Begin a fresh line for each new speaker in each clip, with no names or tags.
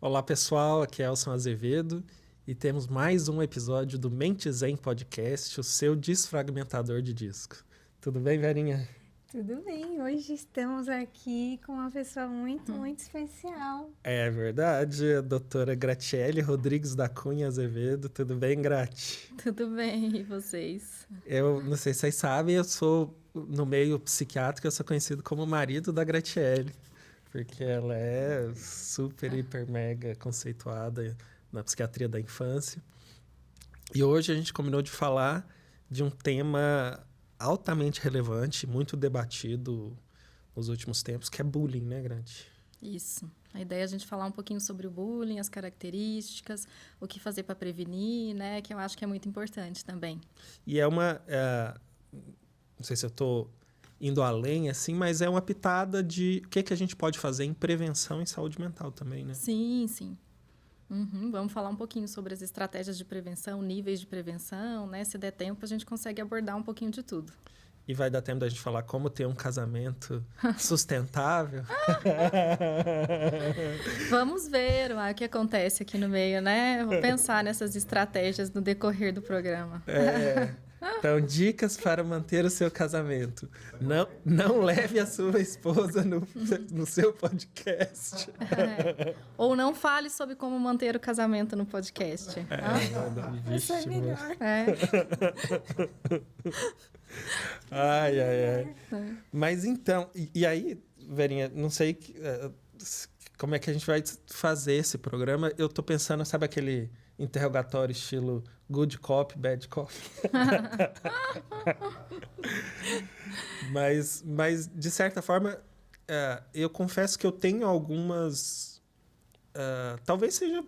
Olá pessoal, aqui é Elson Azevedo e temos mais um episódio do Mente Zen Podcast, o seu desfragmentador de disco. Tudo bem, Verinha?
Tudo bem, hoje estamos aqui com uma pessoa muito especial.
É verdade, a doutora Graciele Rodrigues da Cunha Azevedo. Tudo bem, Grati?
Tudo bem, e vocês?
Eu não sei se vocês sabem, eu sou, no meio psiquiátrico, eu sou conhecido como marido da Graciele, porque ela é super, hiper, mega conceituada na psiquiatria da infância. E hoje a gente combinou de falar de um tema altamente relevante, muito debatido nos últimos tempos, que é bullying, né, Grande?
Isso. A ideia é a gente falar um pouquinho sobre o bullying, as características, o que fazer para prevenir, né, que eu acho que é muito importante também.
E é uma... não sei se eu estou indo além, assim, mas é uma pitada de o que a gente pode fazer em prevenção em saúde mental também, né?
Sim, sim. Vamos falar um pouquinho sobre as estratégias de prevenção, níveis de prevenção, né? Se der tempo, a gente consegue abordar um pouquinho de tudo.
E vai dar tempo da gente falar como ter um casamento sustentável?
Vamos ver o que acontece aqui no meio, né? Vou pensar nessas estratégias no decorrer do programa.
Então, dicas para manter o seu casamento. Não leve a sua esposa no seu podcast.
Ou não fale sobre como manter o casamento no podcast.
Isso é melhor.
Ai. Mas então, e aí, Verinha, não sei como é que a gente vai fazer esse programa. Eu tô pensando, sabe aquele interrogatório estilo good cop, bad cop? mas, de certa forma, eu confesso que eu tenho algumas... talvez seja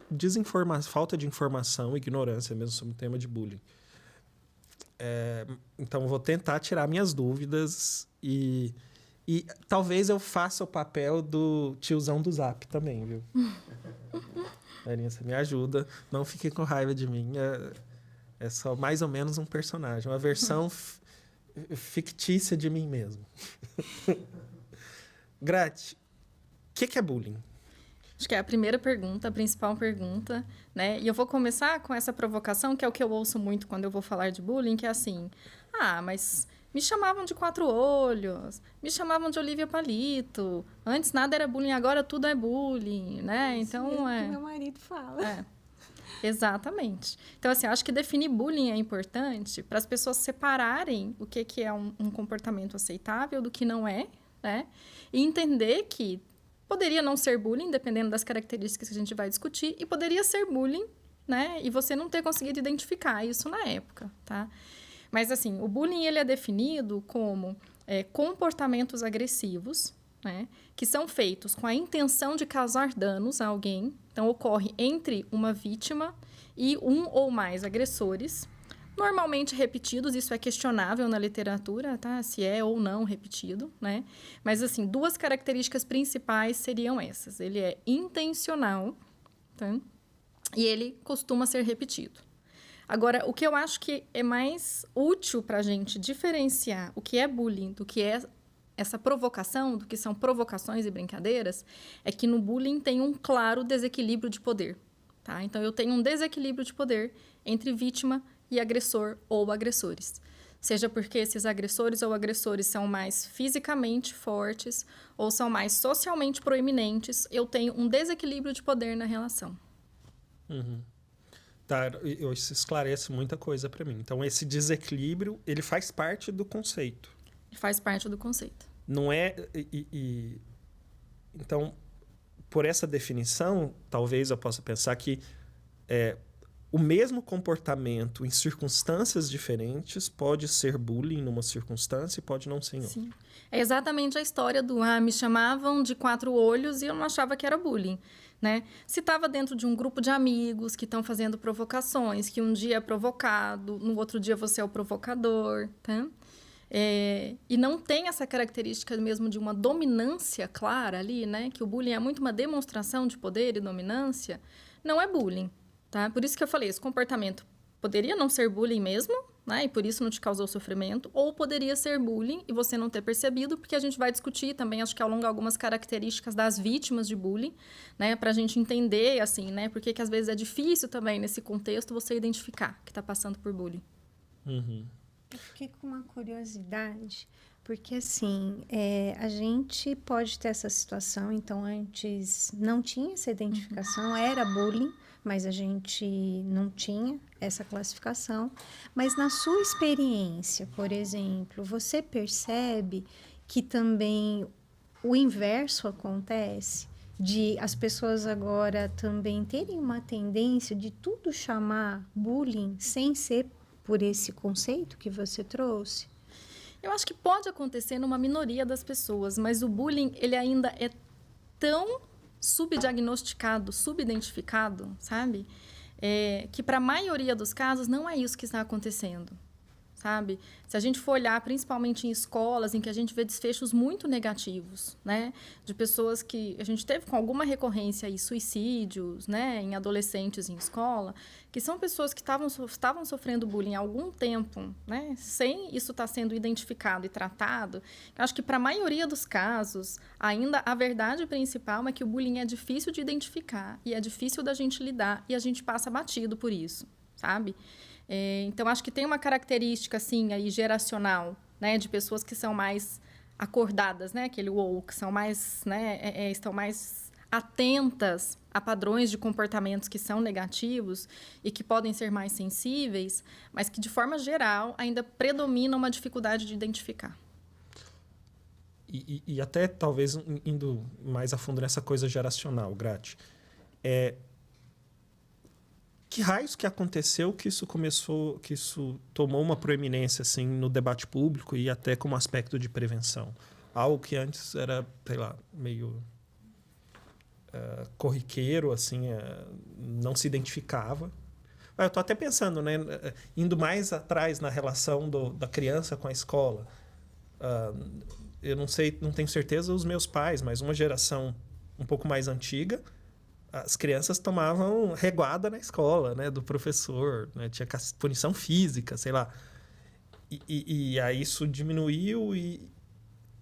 falta de informação, ignorância mesmo sobre o tema de bullying. Então, vou tentar tirar minhas dúvidas e talvez eu faça o papel do tiozão do Zap também, viu? Verinha, você me ajuda. Não fiquem com raiva de mim. É só mais ou menos um personagem. Uma versão fictícia de mim mesmo. Grati, o que é bullying?
Acho que é a primeira pergunta, a principal pergunta, né? E eu vou começar com essa provocação, que é o que eu ouço muito quando eu vou falar de bullying, que é assim... mas me chamavam de quatro olhos, me chamavam de Olivia Palito. Antes nada era bullying, agora tudo é bullying, né? Então,
isso é o que meu marido fala.
Exatamente. Então, assim, eu acho que definir bullying é importante para as pessoas separarem o que é um comportamento aceitável do que não é, né? E entender que poderia não ser bullying, dependendo das características que a gente vai discutir, e poderia ser bullying, né? E você não ter conseguido identificar isso na época, tá? Mas, assim, o bullying, ele é definido como comportamentos agressivos, né? Que são feitos com a intenção de causar danos a alguém. Então, ocorre entre uma vítima e um ou mais agressores, normalmente repetidos. Isso é questionável na literatura, tá? Se é ou não repetido, né? Mas, assim, duas características principais seriam essas. Ele é intencional, tá? E ele costuma ser repetido. Agora, o que eu acho que é mais útil para a gente diferenciar o que é bullying do que é essa provocação, do que são provocações e brincadeiras, é que no bullying tem um claro desequilíbrio de poder, tá? Então, eu tenho um desequilíbrio de poder entre vítima e agressor ou agressores. Seja porque esses agressores ou agressores são mais fisicamente fortes ou são mais socialmente proeminentes, eu tenho um desequilíbrio de poder na relação.
Tá, isso esclarece muita coisa para mim. Então, esse desequilíbrio, ele faz parte do conceito.
Faz parte do conceito.
Não é... Então, por essa definição, talvez eu possa pensar que o mesmo comportamento em circunstâncias diferentes pode ser bullying numa circunstância e pode não ser em outra.
Sim. É exatamente a história do me chamavam de quatro olhos e eu não achava que era bullying, né? Se estava dentro de um grupo de amigos que estão fazendo provocações, que um dia é provocado, no outro dia você é o provocador, tá? E não tem essa característica mesmo de uma dominância clara ali, né? Que o bullying é muito uma demonstração de poder e dominância, não é bullying, tá? Por isso que eu falei, esse comportamento poderia não ser bullying mesmo, né? E por isso não te causou sofrimento, ou poderia ser bullying e você não ter percebido, porque a gente vai discutir também, acho que ao longo algumas características das vítimas de bullying, né? Para a gente entender, assim, né? Porque que às vezes é difícil também, nesse contexto, você identificar que está passando por bullying.
Uhum.
Eu fiquei com uma curiosidade, porque assim, a gente pode ter essa situação, então antes não tinha essa identificação, era bullying, mas a gente não tinha essa classificação. Mas na sua experiência, por exemplo, você percebe que também o inverso acontece? De as pessoas agora também terem uma tendência de tudo chamar bullying sem ser por esse conceito que você trouxe?
Eu acho que pode acontecer numa minoria das pessoas, mas o bullying, ele ainda é tão subdiagnosticado, subidentificado, sabe? Que para a maioria dos casos não é isso que está acontecendo, sabe? Se a gente for olhar principalmente em escolas em que a gente vê desfechos muito negativos, né? De pessoas que a gente teve com alguma recorrência aí, suicídios, né? Em adolescentes em escola, que são pessoas que estavam sofrendo bullying há algum tempo, né? Sem isso estar sendo identificado e tratado. Eu acho que para a maioria dos casos, ainda a verdade principal é que o bullying é difícil de identificar e é difícil da gente lidar e a gente passa batido por isso, sabe? Então, acho que tem uma característica, assim, aí, geracional, né? De pessoas que são mais acordadas, né? Aquele woke, que são mais, né? Estão mais atentas a padrões de comportamentos que são negativos e que podem ser mais sensíveis, mas que, de forma geral, ainda predomina uma dificuldade de identificar.
E até, talvez, indo mais a fundo nessa coisa geracional, Grati, que raios que aconteceu que isso tomou uma proeminência assim, no debate público e até como aspecto de prevenção? Algo que antes era, sei lá, meio corriqueiro, assim, não se identificava. Eu estou até pensando, né, indo mais atrás na relação da criança com a escola. Eu não sei, não tenho certeza os meus pais, mas uma geração um pouco mais antiga, as crianças tomavam reguada na escola, né, do professor, né, tinha punição física, sei lá. E aí isso diminuiu e...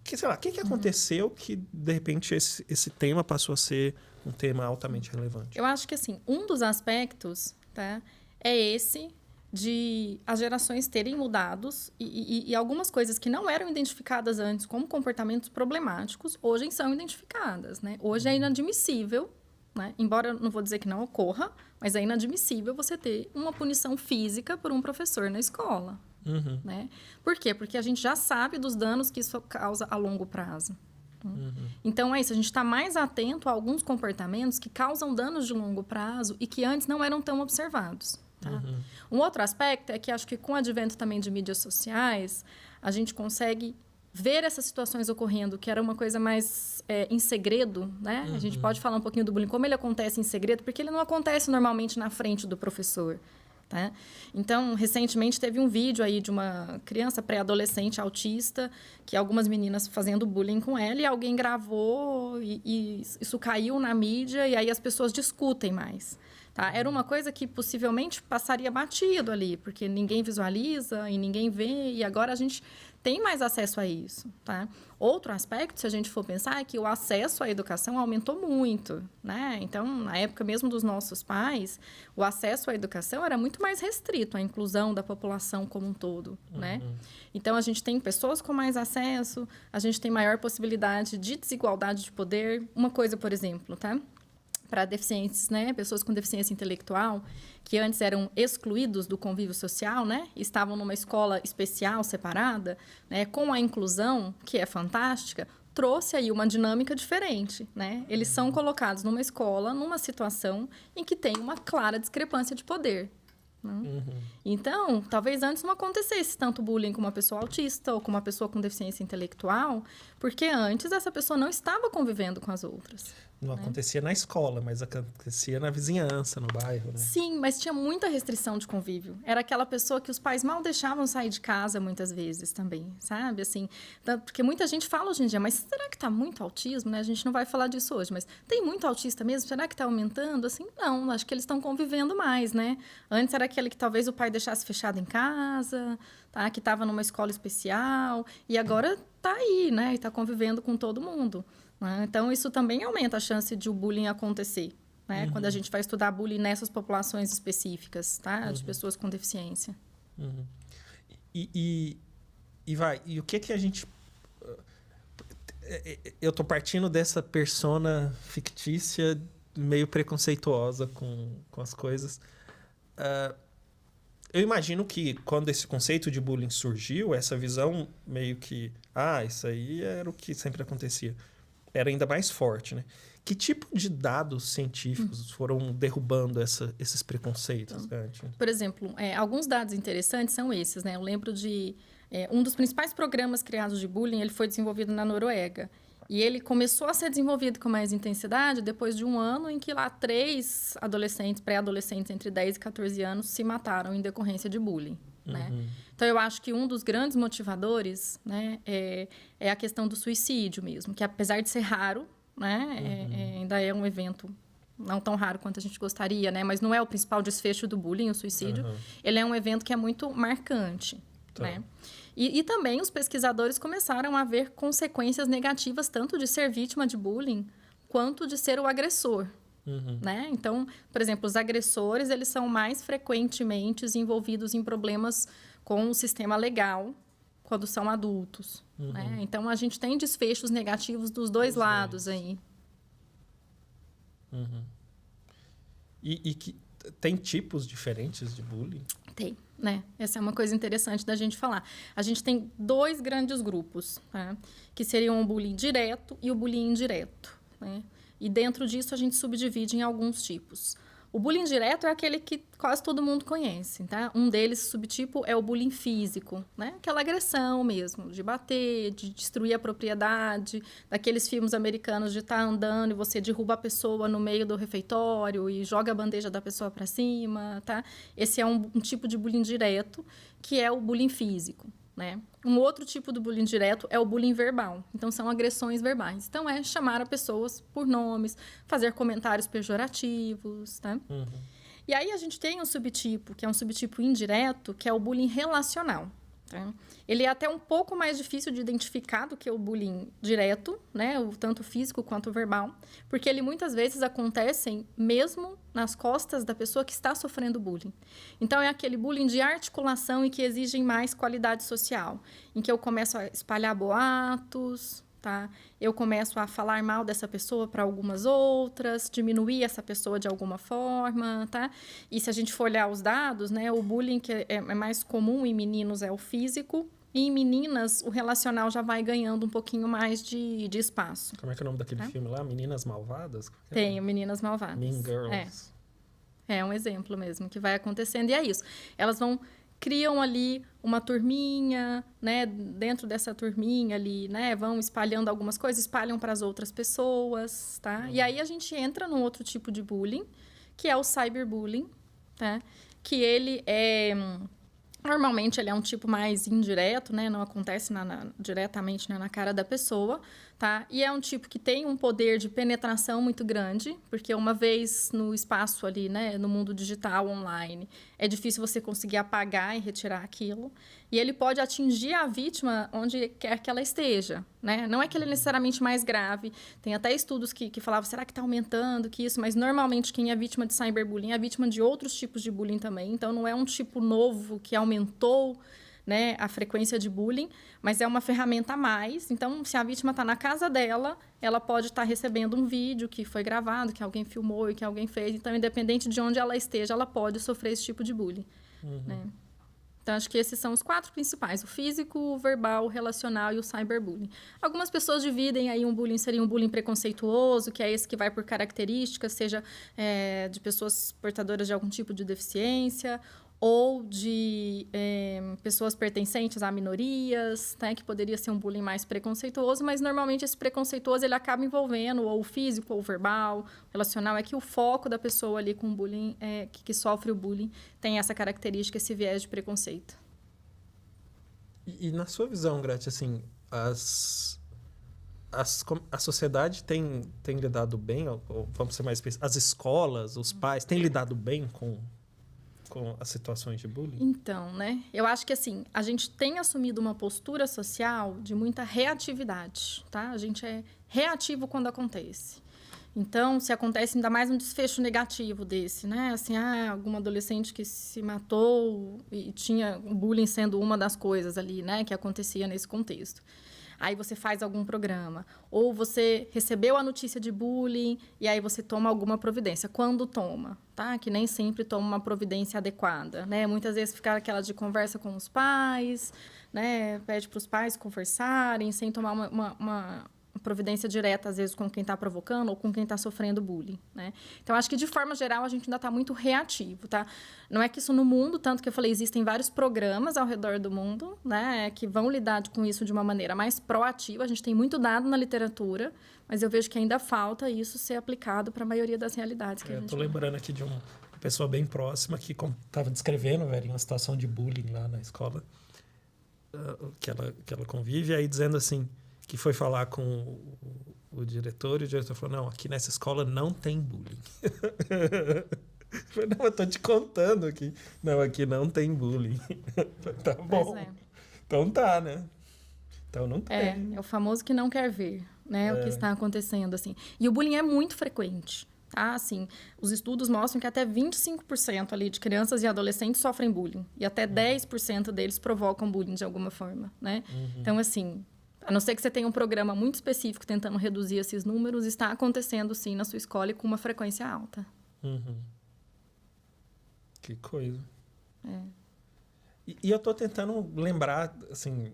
sei lá, o que aconteceu que, de repente, esse tema passou a ser um tema altamente relevante?
Eu acho que, assim, um dos aspectos, tá, é esse de as gerações terem mudados e algumas coisas que não eram identificadas antes como comportamentos problemáticos, hoje são identificadas, né? Hoje é inadmissível, né? Embora não vou dizer que não ocorra, mas é inadmissível você ter uma punição física por um professor na escola.
Uhum.
Né? Por quê? Porque a gente já sabe dos danos que isso causa a longo prazo.
Uhum.
Então, é isso. A gente está mais atento a alguns comportamentos que causam danos de longo prazo e que antes não eram tão observados. Tá?
Uhum.
Um outro aspecto é que acho que com o advento também de mídias sociais, a gente consegue ver essas situações ocorrendo, que era uma coisa mais em segredo, né?
Uhum.
A gente pode falar um pouquinho do bullying, como ele acontece em segredo, porque ele não acontece normalmente na frente do professor. Tá? Então, recentemente teve um vídeo aí de uma criança pré-adolescente autista, que algumas meninas fazendo bullying com ela, e alguém gravou e isso caiu na mídia, e aí as pessoas discutem mais. Tá? Era uma coisa que possivelmente passaria batido ali, porque ninguém visualiza e ninguém vê, e agora a gente tem mais acesso a isso. Tá? Outro aspecto, se a gente for pensar, é que o acesso à educação aumentou muito. Né? Então, na época mesmo dos nossos pais, o acesso à educação era muito mais restrito, à inclusão da população como um todo.
Uhum.
Né? Então, a gente tem pessoas com mais acesso, a gente tem maior possibilidade de desigualdade de poder. Uma coisa, por exemplo, tá? Para deficientes, né? Pessoas com deficiência intelectual, que antes eram excluídos do convívio social, né? Estavam numa escola especial, separada, né? Com a inclusão, que é fantástica, trouxe aí uma dinâmica diferente, né? Eles são colocados numa escola, numa situação em que tem uma clara discrepância de poder. Né?
Uhum.
Então, talvez antes não acontecesse tanto bullying com uma pessoa autista ou com uma pessoa com deficiência intelectual, porque antes essa pessoa não estava convivendo com as outras.
Não acontecia na escola, mas acontecia na vizinhança, no bairro, né?
Sim, mas tinha muita restrição de convívio. Era aquela pessoa que os pais mal deixavam sair de casa muitas vezes também, sabe? Assim, porque muita gente fala hoje em dia, mas será que está muito autismo, né? A gente não vai falar disso hoje, mas tem muito autista mesmo? Será que está aumentando? Assim, não, acho que eles estão convivendo mais, né? Antes era aquele que talvez o pai deixasse fechado em casa, tá? Que estava numa escola especial, e agora está aí, né? E está convivendo com todo mundo. Então, isso também aumenta a chance de o bullying acontecer, né? Quando a gente vai estudar bullying nessas populações específicas, tá? De pessoas com deficiência.
E o que a gente... Eu tô partindo dessa persona fictícia meio preconceituosa com as coisas. Eu imagino que quando esse conceito de bullying surgiu, essa visão meio que... isso aí era o que sempre acontecia. Era ainda mais forte, né? Que tipo de dados científicos foram derrubando esses preconceitos?
Então, por exemplo, alguns dados interessantes são esses, né? Eu lembro de... um dos principais programas criados de bullying, ele foi desenvolvido na Noruega. E ele começou a ser desenvolvido com mais intensidade depois de um ano em que lá 3 adolescentes, pré-adolescentes entre 10 e 14 anos, se mataram em decorrência de bullying. Né? Então, eu acho que um dos grandes motivadores, né, é a questão do suicídio mesmo, que apesar de ser raro, né, ainda é um evento não tão raro quanto a gente gostaria, né, mas não é o principal desfecho do bullying, o suicídio. Ele é um evento que é muito marcante. Né? E também os pesquisadores começaram a ver consequências negativas tanto de ser vítima de bullying quanto de ser o agressor. Né? Então, por exemplo, os agressores, eles são mais frequentemente envolvidos em problemas com o sistema legal quando são adultos. Né? Então, a gente tem desfechos negativos dos dois lados aí.
E que tem tipos diferentes de bullying?
Tem, né? Essa é uma coisa interessante da gente falar. A gente tem 2 grandes grupos, tá? Que seriam o bullying direto e o bullying indireto, né? E dentro disso a gente subdivide em alguns tipos. O bullying direto é aquele que quase todo mundo conhece, tá? Um deles, subtipo, é o bullying físico, né? Aquela agressão mesmo, de bater, de destruir a propriedade, daqueles filmes americanos de estar andando e você derruba a pessoa no meio do refeitório e joga a bandeja da pessoa para cima, tá? Esse é um tipo de bullying direto, que é o bullying físico. Né? Um outro tipo do bullying direto é o bullying verbal. Então, são agressões verbais. Então, é chamar as pessoas por nomes, fazer comentários pejorativos, tá? E aí, a gente tem um subtipo, que é um subtipo indireto, que é o bullying relacional. Tá? Ele é até um pouco mais difícil de identificar do que o bullying direto, né? O tanto físico quanto verbal, porque ele muitas vezes acontece mesmo nas costas da pessoa que está sofrendo bullying. Então, é aquele bullying de articulação e que exige mais qualidade social, em que eu começo a espalhar boatos, tá? Eu começo a falar mal dessa pessoa para algumas outras, diminuir essa pessoa de alguma forma, tá? E se a gente for olhar os dados, né, o bullying que é mais comum em meninos é o físico, e em meninas o relacional já vai ganhando um pouquinho mais de espaço.
Como é que é o nome daquele filme lá? Meninas Malvadas?
Tem, Meninas Malvadas.
Mean Girls.
É um exemplo mesmo que vai acontecendo, e é isso. Elas criam ali uma turminha, né? Dentro dessa turminha ali, né? Vão espalhando algumas coisas, espalham para as outras pessoas, tá? E aí a gente entra num outro tipo de bullying, que é o cyberbullying, tá? Que ele é... Normalmente, ele é um tipo mais indireto, né? Não acontece diretamente, né, na cara da pessoa, tá? E é um tipo que tem um poder de penetração muito grande, porque uma vez no espaço ali, né, no mundo digital, online, é difícil você conseguir apagar e retirar aquilo. E ele pode atingir a vítima onde quer que ela esteja, né? Não é que ele é necessariamente mais grave. Tem até estudos que falavam, será que está aumentando, que isso? Mas, normalmente, quem é vítima de cyberbullying é vítima de outros tipos de bullying também. Então, não é um tipo novo que aumentou, né, a frequência de bullying, mas é uma ferramenta a mais. Então, se a vítima está na casa dela, ela pode estar recebendo um vídeo que foi gravado, que alguém filmou e que alguém fez. Então, independente de onde ela esteja, ela pode sofrer esse tipo de bullying, né? Então, acho que esses são os 4 principais: o físico, o verbal, o relacional e o cyberbullying. Algumas pessoas dividem aí um bullying, seria um bullying preconceituoso, que é esse que vai por características, seja de pessoas portadoras de algum tipo de deficiência, ou de pessoas pertencentes a minorias, né, que poderia ser um bullying mais preconceituoso, mas normalmente esse preconceituoso ele acaba envolvendo ou o físico ou o verbal, relacional. É que o foco da pessoa ali com bullying, que sofre o bullying, tem essa característica, esse viés de preconceito.
E na sua visão, Gretchen, assim, a sociedade tem lidado bem, ou vamos ser mais específicos, as escolas, os pais, têm lidado bem com as situações de bullying?
Então, né? Eu acho que, assim, a gente tem assumido uma postura social de muita reatividade, tá? A gente é reativo quando acontece. Então, se acontece ainda mais um desfecho negativo desse, né? Assim, algum adolescente que se matou e tinha o bullying sendo uma das coisas ali, né? Que acontecia nesse contexto. Aí você faz algum programa. Ou você recebeu a notícia de bullying e aí você toma alguma providência. Quando toma, tá? Que nem sempre toma uma providência adequada, né? Muitas vezes fica aquela de conversa com os pais, né? Pede para os pais conversarem sem tomar uma providência direta, às vezes, com quem está provocando ou com quem está sofrendo bullying, né? Então, acho que, de forma geral, a gente ainda está muito reativo, tá? Não é que isso no mundo, tanto que eu falei, existem vários programas ao redor do mundo, né, que vão lidar com isso de uma maneira mais proativa. A gente tem muito dado na literatura, mas eu vejo que ainda falta isso ser aplicado para a maioria das realidades que a gente...
Estou lembrando aqui de uma pessoa bem próxima que estava descrevendo, velho, uma situação de bullying lá na escola, que ela convive, aí dizendo assim, que foi falar com o diretor, e o diretor falou, não, aqui nessa escola não tem bullying. Eu falei, não, eu tô te contando aqui. Não, aqui não tem bullying. Tá bom. Então tá, né? Então não tem.
É o famoso que não quer ver, né? O que está acontecendo, assim. E o bullying é muito frequente, tá? Assim, os estudos mostram que até 25% ali de crianças e adolescentes sofrem bullying. E até 10% deles provocam bullying de alguma forma, né? Então, assim... A não ser que você tenha um programa muito específico tentando reduzir esses números, está acontecendo, sim, na sua escola e com uma frequência alta.
Que coisa. E eu estou tentando lembrar, assim,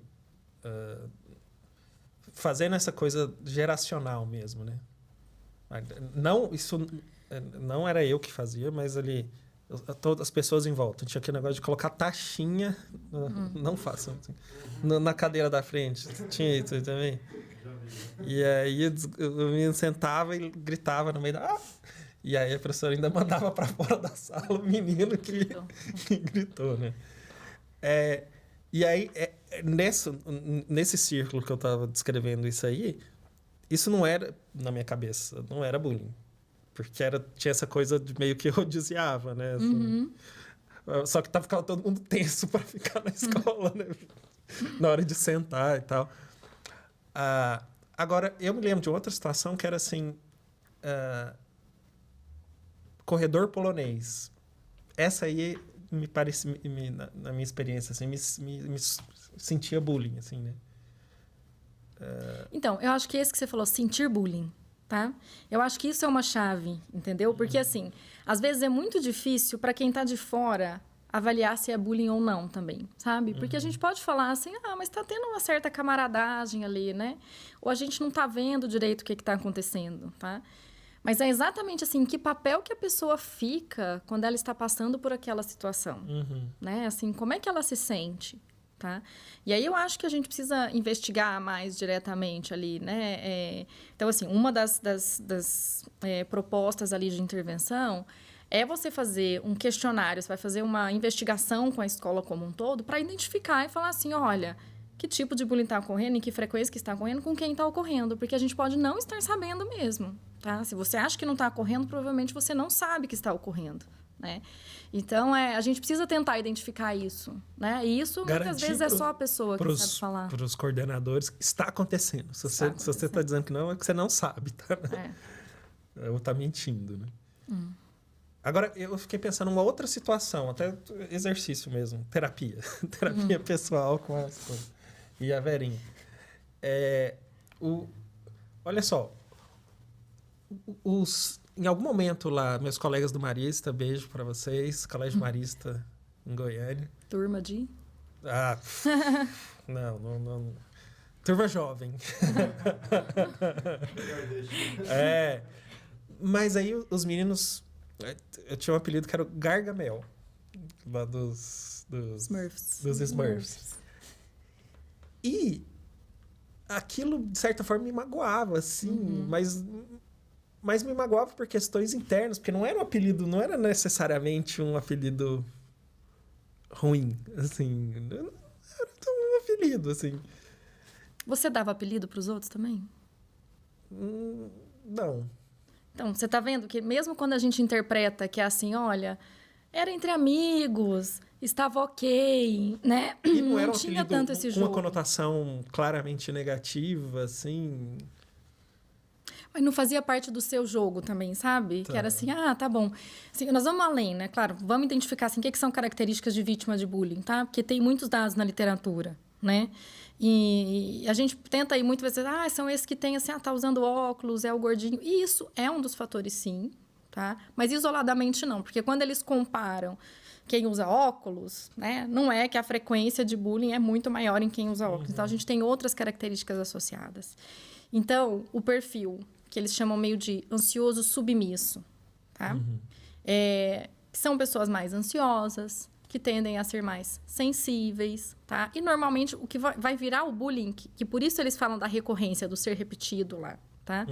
fazendo essa coisa geracional mesmo, né? Não, isso não era eu que fazia, mas ali... Todas as pessoas em volta. Tinha aquele negócio de colocar taxinha. Não façam. Assim, na cadeira da frente. Tinha isso também. E aí o menino sentava e gritava no meio da... E aí a professora ainda mandava para fora da sala o menino que gritou, né? E aí, nesse círculo que eu estava descrevendo isso aí, isso não era, na minha cabeça, não era bullying. Porque tinha essa coisa de meio que eu desviava, né? Assim, só que ficava todo mundo tenso para ficar na escola, né? Na hora de sentar e tal. Agora, eu me lembro de outra situação que era assim... corredor polonês. Essa aí me parece, na minha experiência, assim, me sentia bullying, assim, né?
Então, eu acho que esse que você falou, sentir bullying, tá? Eu acho que isso é uma chave, entendeu? Porque, assim, às vezes é muito difícil para quem está de fora avaliar se é bullying ou não também, sabe? Porque a gente pode falar assim, mas está tendo uma certa camaradagem ali, né? Ou a gente não está vendo direito o que está acontecendo, tá? Mas é exatamente assim, que papel que a pessoa fica quando ela está passando por aquela situação, né? Assim, como é que ela se sente? Tá? E aí eu acho que a gente precisa investigar mais diretamente ali, né? Então, assim, uma das propostas ali de intervenção é você fazer um questionário, você vai fazer uma investigação com a escola como um todo para identificar e falar assim, olha, que tipo de bullying está ocorrendo, em que frequência que está ocorrendo, com quem está ocorrendo, porque a gente pode não estar sabendo mesmo, tá? Se você acha que não está ocorrendo, provavelmente você não sabe que está ocorrendo, né? Então, a gente precisa tentar identificar isso, né? E isso, muitas vezes, é só a pessoa que sabe falar.
Para os coordenadores, está acontecendo. Se você está dizendo que não, é que você não sabe, tá? Ou está mentindo, né? Agora, eu fiquei pensando em uma outra situação, até exercício mesmo, terapia. Terapia pessoal com as coisas. E a Verinha. Olha só, em algum momento lá, meus colegas do Marista, beijo para vocês, Colégio Marista em Goiânia.
Turma de?
Não. Turma jovem. Mas aí os meninos... Eu tinha um apelido que era o Gargamel. Lá dos
Smurfs.
Dos Smurfs. E aquilo, de certa forma, me magoava, assim, mas me magoava por questões internas, porque não era um apelido, não era necessariamente um apelido ruim, assim, era um apelido, assim.
Você dava apelido para os outros também?
Não.
Então, você tá vendo que mesmo quando a gente interpreta que é assim, olha, era entre amigos, estava ok, né?
E não era um
tinha
apelido
tanto esse
com
jogo.
uma conotação claramente negativa, assim.
Mas não fazia parte do seu jogo também, sabe?
Tá.
Que era assim, tá bom. Assim, nós vamos além, né? Claro, vamos identificar assim, o que são características de vítima de bullying, tá? Porque tem muitos dados na literatura, né? E a gente tenta aí muitas vezes, são esses que têm assim, tá usando óculos, é o gordinho. E isso é um dos fatores, sim, tá? Mas isoladamente não, porque quando eles comparam quem usa óculos, né? Não é que a frequência de bullying é muito maior em quem usa óculos. Então, a gente tem outras características associadas. Então, o perfil, que eles chamam meio de ansioso submisso, tá? São pessoas mais ansiosas, que tendem a ser mais sensíveis, tá? E, normalmente, o que vai virar o bullying, que por isso eles falam da recorrência, do ser repetido lá, tá?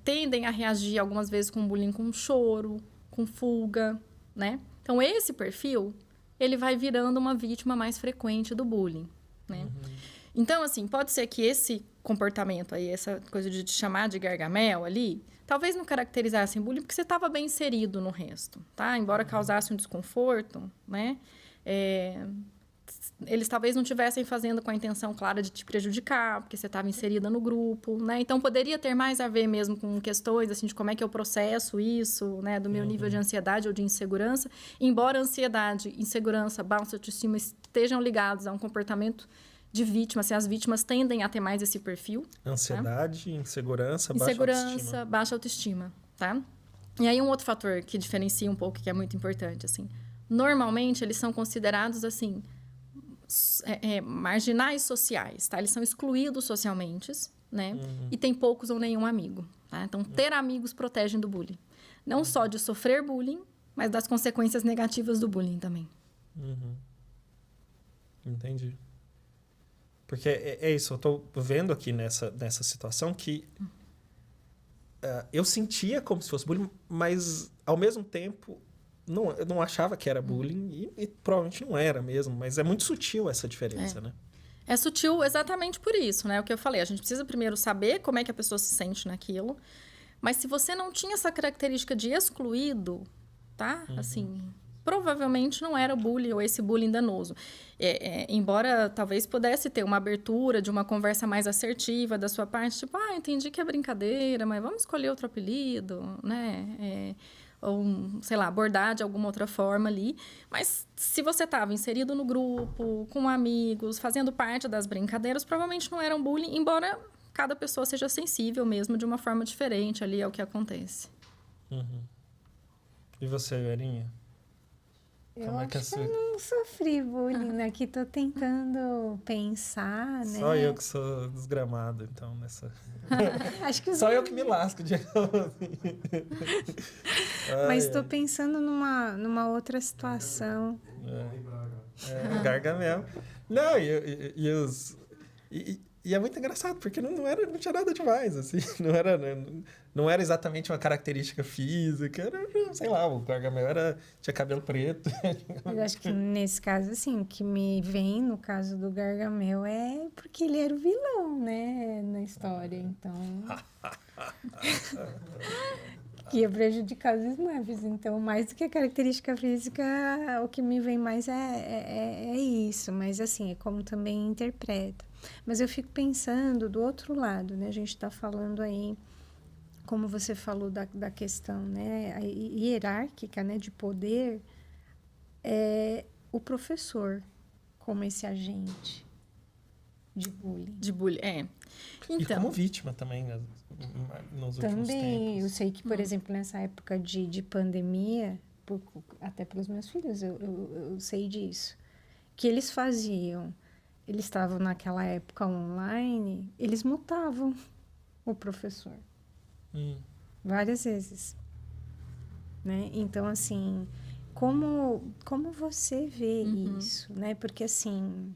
Tendem a reagir, algumas vezes, com bullying com choro, com fuga, né? Então, esse perfil, ele vai virando uma vítima mais frequente do bullying, né? Então, assim, pode ser que esse comportamento aí, essa coisa de te chamar de gargamel ali, talvez não caracterizasse bullying porque você estava bem inserido no resto, tá? Embora causasse um desconforto, né? Eles talvez não estivessem fazendo com a intenção clara de te prejudicar, porque você estava inserida no grupo, né? Então, poderia ter mais a ver mesmo com questões, assim, de como é que eu processo isso, né? Do meu nível de ansiedade ou de insegurança. Embora ansiedade, insegurança, baixa autoestima estejam ligados a um comportamento de vítima, assim, as vítimas tendem a ter mais esse perfil.
Ansiedade,
tá?
Insegurança,
Baixa autoestima, tá? E aí, um outro fator que diferencia um pouco, que é muito importante, assim. Normalmente, eles são considerados, assim, marginais sociais, tá? Eles são excluídos socialmente, né? E tem poucos ou nenhum amigo, tá? Então, ter amigos protegem do bullying. Não só de sofrer bullying, mas das consequências negativas do bullying também.
Entendi. Porque é isso, eu tô vendo aqui nessa situação que eu sentia como se fosse bullying, mas, ao mesmo tempo, eu não achava que era bullying e provavelmente não era mesmo, mas é muito sutil essa diferença, né?
É sutil exatamente por isso, né? O que eu falei, a gente precisa primeiro saber como é que a pessoa se sente naquilo, mas se você não tinha essa característica de excluído, tá? Assim, provavelmente não era bullying ou esse bullying danoso. Embora talvez pudesse ter uma abertura de uma conversa mais assertiva da sua parte, tipo, entendi que é brincadeira, mas vamos escolher outro apelido, né? Ou, sei lá, abordar de alguma outra forma ali. Mas se você estava inserido no grupo, com amigos, fazendo parte das brincadeiras, provavelmente não era um bullying, embora cada pessoa seja sensível mesmo de uma forma diferente ali ao que acontece.
E você, Verinha?
Eu acho que eu não sofri bullying, né? Aqui tô tentando pensar, né?
Só eu que sou desgramado, então, nessa...
Acho que
Só eu que me lasco,
Mas estou pensando numa outra situação.
Gargamel. Não, e é muito engraçado, porque não tinha nada demais, assim. Não era exatamente uma característica física. Era, sei lá, o Gargamel tinha cabelo preto.
Eu acho que nesse caso, assim, o que me vem no caso do Gargamel é porque ele era o vilão, né? Na história, então... que ia prejudicar os Smurfs. Então, mais do que a característica física, o que me vem mais é isso. Mas, assim, é como também interpreta. Mas eu fico pensando do outro lado, né? A gente está falando aí, como você falou da questão, né? Hierárquica, né? De poder, o professor como esse agente de bullying.
Então, e como vítima também, nos últimos tempos.
Eu sei que, por exemplo, nessa época de pandemia, até pelos meus filhos, eu sei disso, que eles faziam, eles estavam naquela época online, eles mutavam o professor. Várias vezes. Né? Então, assim, como você vê isso, né? Porque, assim,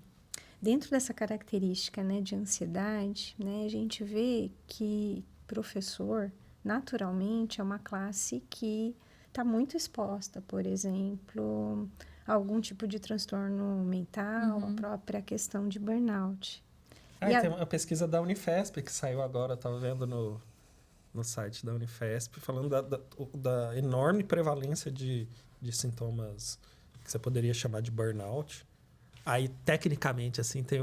dentro dessa característica, né, de ansiedade, né, a gente vê que professor, naturalmente, é uma classe que está muito exposta, por exemplo, a algum tipo de transtorno mental, a própria questão de burnout.
Tem uma pesquisa da Unifesp que saiu agora, estava vendo no site da Unifesp, falando da enorme prevalência de sintomas que você poderia chamar de burnout. Aí, tecnicamente, assim, tem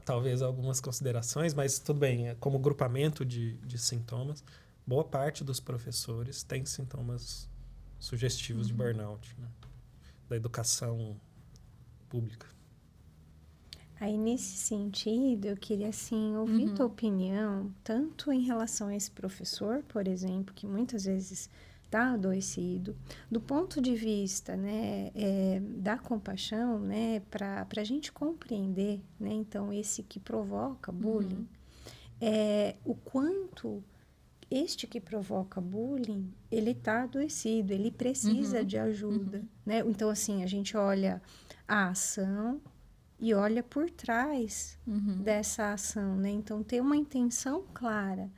talvez algumas considerações, mas tudo bem, como grupamento de sintomas, boa parte dos professores tem sintomas sugestivos de burnout, né? Da educação pública.
Aí, nesse sentido, eu queria, assim, ouvir tua opinião, tanto em relação a esse professor, por exemplo, que muitas vezes está adoecido, do ponto de vista, né, da compaixão, né, para a gente compreender, né, então, esse que provoca bullying, o quanto este que provoca bullying, ele está adoecido, ele precisa de ajuda, né? Então, assim, a gente olha a ação e olha por trás dessa ação, né? Então, ter uma intenção clara,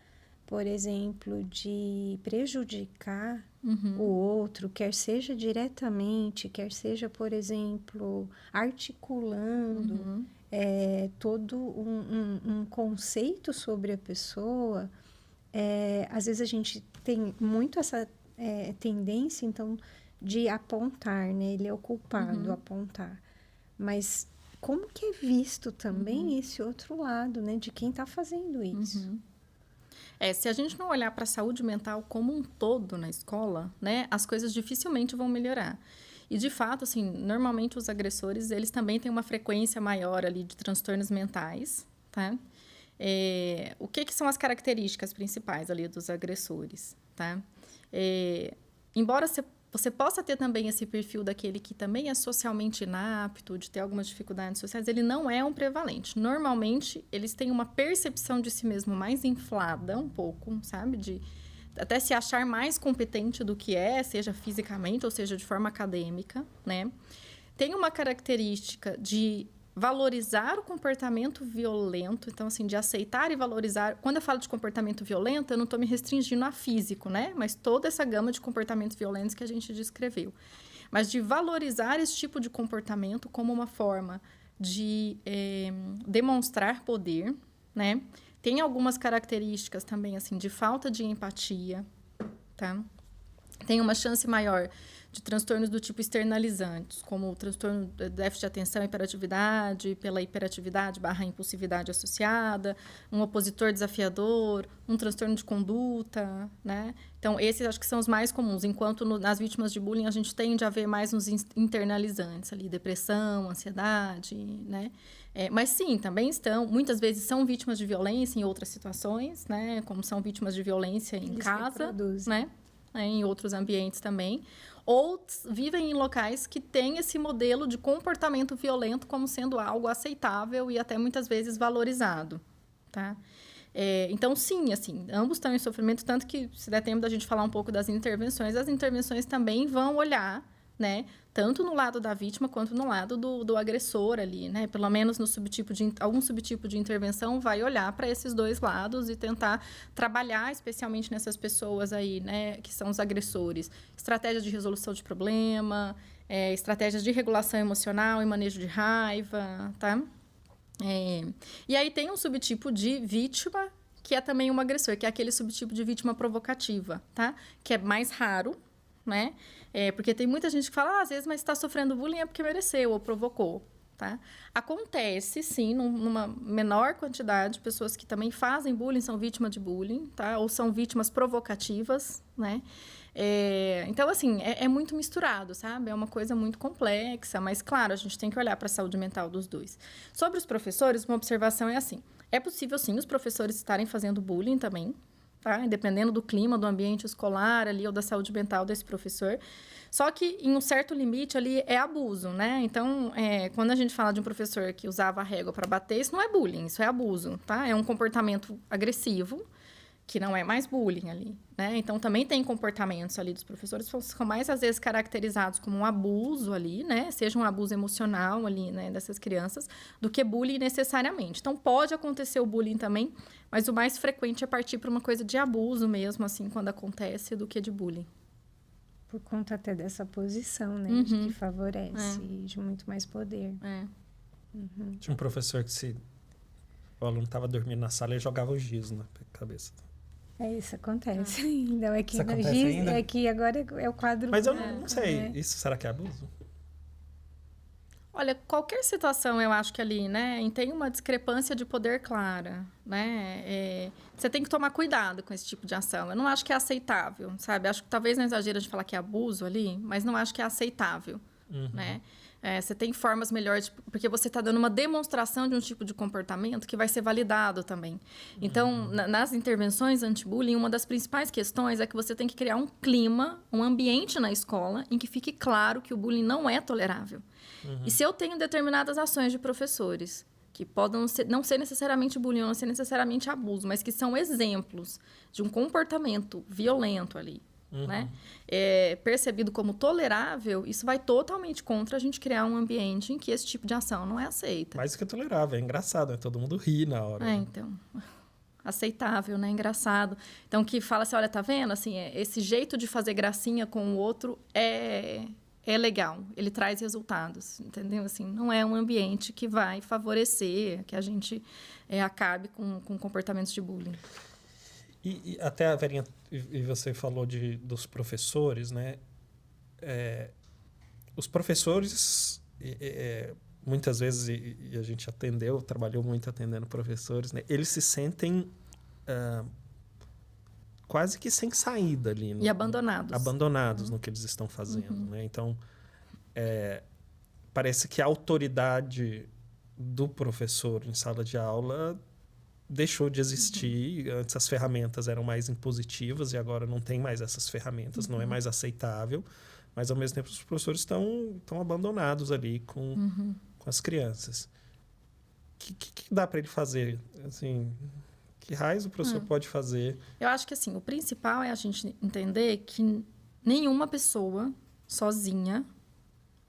por exemplo, de prejudicar o outro, quer seja diretamente, quer seja, por exemplo, articulando todo um conceito sobre a pessoa. Às vezes a gente tem muito essa tendência, então, de apontar, né? Ele é o culpado, apontar. Mas como que é visto também esse outro lado, né? De quem está fazendo isso?
Se a gente não olhar para a saúde mental como um todo na escola, né? As coisas dificilmente vão melhorar. E, de fato, assim, normalmente os agressores, eles também têm uma frequência maior ali de transtornos mentais, tá? O que são as características principais ali dos agressores, tá? Embora você possa ter também esse perfil daquele que também é socialmente inapto, de ter algumas dificuldades sociais, ele não é um prevalente. Normalmente, eles têm uma percepção de si mesmo mais inflada um pouco, sabe? De até se achar mais competente do que seja fisicamente ou seja de forma acadêmica, né? Tem uma característica de valorizar o comportamento violento, então, assim, de aceitar e valorizar. Quando eu falo de comportamento violento, eu não estou me restringindo a físico, né? Mas toda essa gama de comportamentos violentos que a gente descreveu. Mas de valorizar esse tipo de comportamento como uma forma de demonstrar poder, né? Tem algumas características também, assim, de falta de empatia, tá? Tem uma chance maior de transtornos do tipo externalizantes, como o transtorno de déficit de atenção e hiperatividade, pela hiperatividade / impulsividade associada, um opositor desafiador, um transtorno de conduta, né? Então, esses acho que são os mais comuns, enquanto nas vítimas de bullying a gente tende a ver mais nos internalizantes ali, depressão, ansiedade, né? Mas sim, também muitas vezes são vítimas de violência em outras situações, né? Como são vítimas de violência em casa, né? Em outros ambientes também, ou vivem em locais que têm esse modelo de comportamento violento como sendo algo aceitável e até muitas vezes valorizado, tá? Então, sim, assim, ambos estão em sofrimento, tanto que, se der tempo da gente falar um pouco das intervenções, as intervenções também vão olhar, né, tanto no lado da vítima quanto no lado do agressor ali, né? Pelo menos no algum subtipo de intervenção vai olhar para esses dois lados e tentar trabalhar especialmente nessas pessoas aí, né, que são os agressores. Estratégias de resolução de problema, estratégias de regulação emocional e manejo de raiva, tá? E aí tem um subtipo de vítima que é também um agressor, que é aquele subtipo de vítima provocativa, tá? Que é mais raro, né? Porque tem muita gente que fala, às vezes, mas está sofrendo bullying é porque mereceu ou provocou, tá? Acontece, sim, numa menor quantidade, pessoas que também fazem bullying são vítimas de bullying, tá? Ou são vítimas provocativas, né? Então, assim, é muito misturado, sabe? É uma coisa muito complexa, mas, claro, a gente tem que olhar para a saúde mental dos dois. Sobre os professores, uma observação é assim, é possível, sim, os professores estarem fazendo bullying também, tá? Dependendo do clima, do ambiente escolar ali, ou da saúde mental desse professor. Só que, em um certo limite ali, é abuso, né? Então, quando a gente fala de um professor que usava a régua para bater, isso não é bullying, isso é abuso, tá? É um comportamento agressivo que não é mais bullying ali, né? Então, também tem comportamentos ali dos professores que são mais, às vezes, caracterizados como um abuso ali, né? Seja um abuso emocional ali, né, dessas crianças, do que bullying necessariamente. Então, pode acontecer o bullying também, mas o mais frequente é partir para uma coisa de abuso mesmo, assim, quando acontece, do que de bullying.
Por conta até dessa posição, né? De que favorece e de muito mais poder.
Tinha um professor que o aluno estava dormindo na sala e jogava o giz na cabeça.
Isso acontece ainda. É que
Isso acontece ainda?
É que agora é o quadro...
Mas eu não sei. Isso será que é abuso?
Olha, qualquer situação, eu acho que ali, né, tem uma discrepância de poder clara, né? Você tem que tomar cuidado com esse tipo de ação. Eu não acho que é aceitável, sabe? Acho que talvez não exagero de falar que é abuso ali, mas não acho que é aceitável, né? Você tem formas melhores, porque você está dando uma demonstração de um tipo de comportamento que vai ser validado também. Então, nas intervenções anti-bullying, uma das principais questões é que você tem que criar um clima, um ambiente na escola em que fique claro que o bullying não é tolerável. E se eu tenho determinadas ações de professores que podem não ser necessariamente bullying, não ser necessariamente abuso, mas que são exemplos de um comportamento violento ali, né? Percebido como tolerável, isso vai totalmente contra a gente criar um ambiente em que esse tipo de ação não é aceita.
Mais do que tolerável, é engraçado, né? Todo mundo ri na hora.
Então, aceitável, né? Engraçado. Então, que fala assim, olha, tá vendo? Assim, esse jeito de fazer gracinha com o outro é legal, ele traz resultados, entendeu? Assim, não é um ambiente que vai favorecer que a gente acabe com comportamentos de bullying.
E até a Verinha, e você falou dos professores, né? Os professores, muitas vezes, e a gente trabalhou muito atendendo professores, né? Eles se sentem quase que sem saída ali.
E abandonados.
Abandonados no que eles estão fazendo, né? Então, parece que a autoridade do professor em sala de aula deixou de existir. Antes as ferramentas eram mais impositivas e agora não tem mais essas ferramentas, não é mais aceitável. Mas, ao mesmo tempo, os professores estão abandonados ali com as crianças. O que dá para ele fazer? Assim, que raios o professor pode fazer?
Eu acho que, assim, o principal é a gente entender que nenhuma pessoa sozinha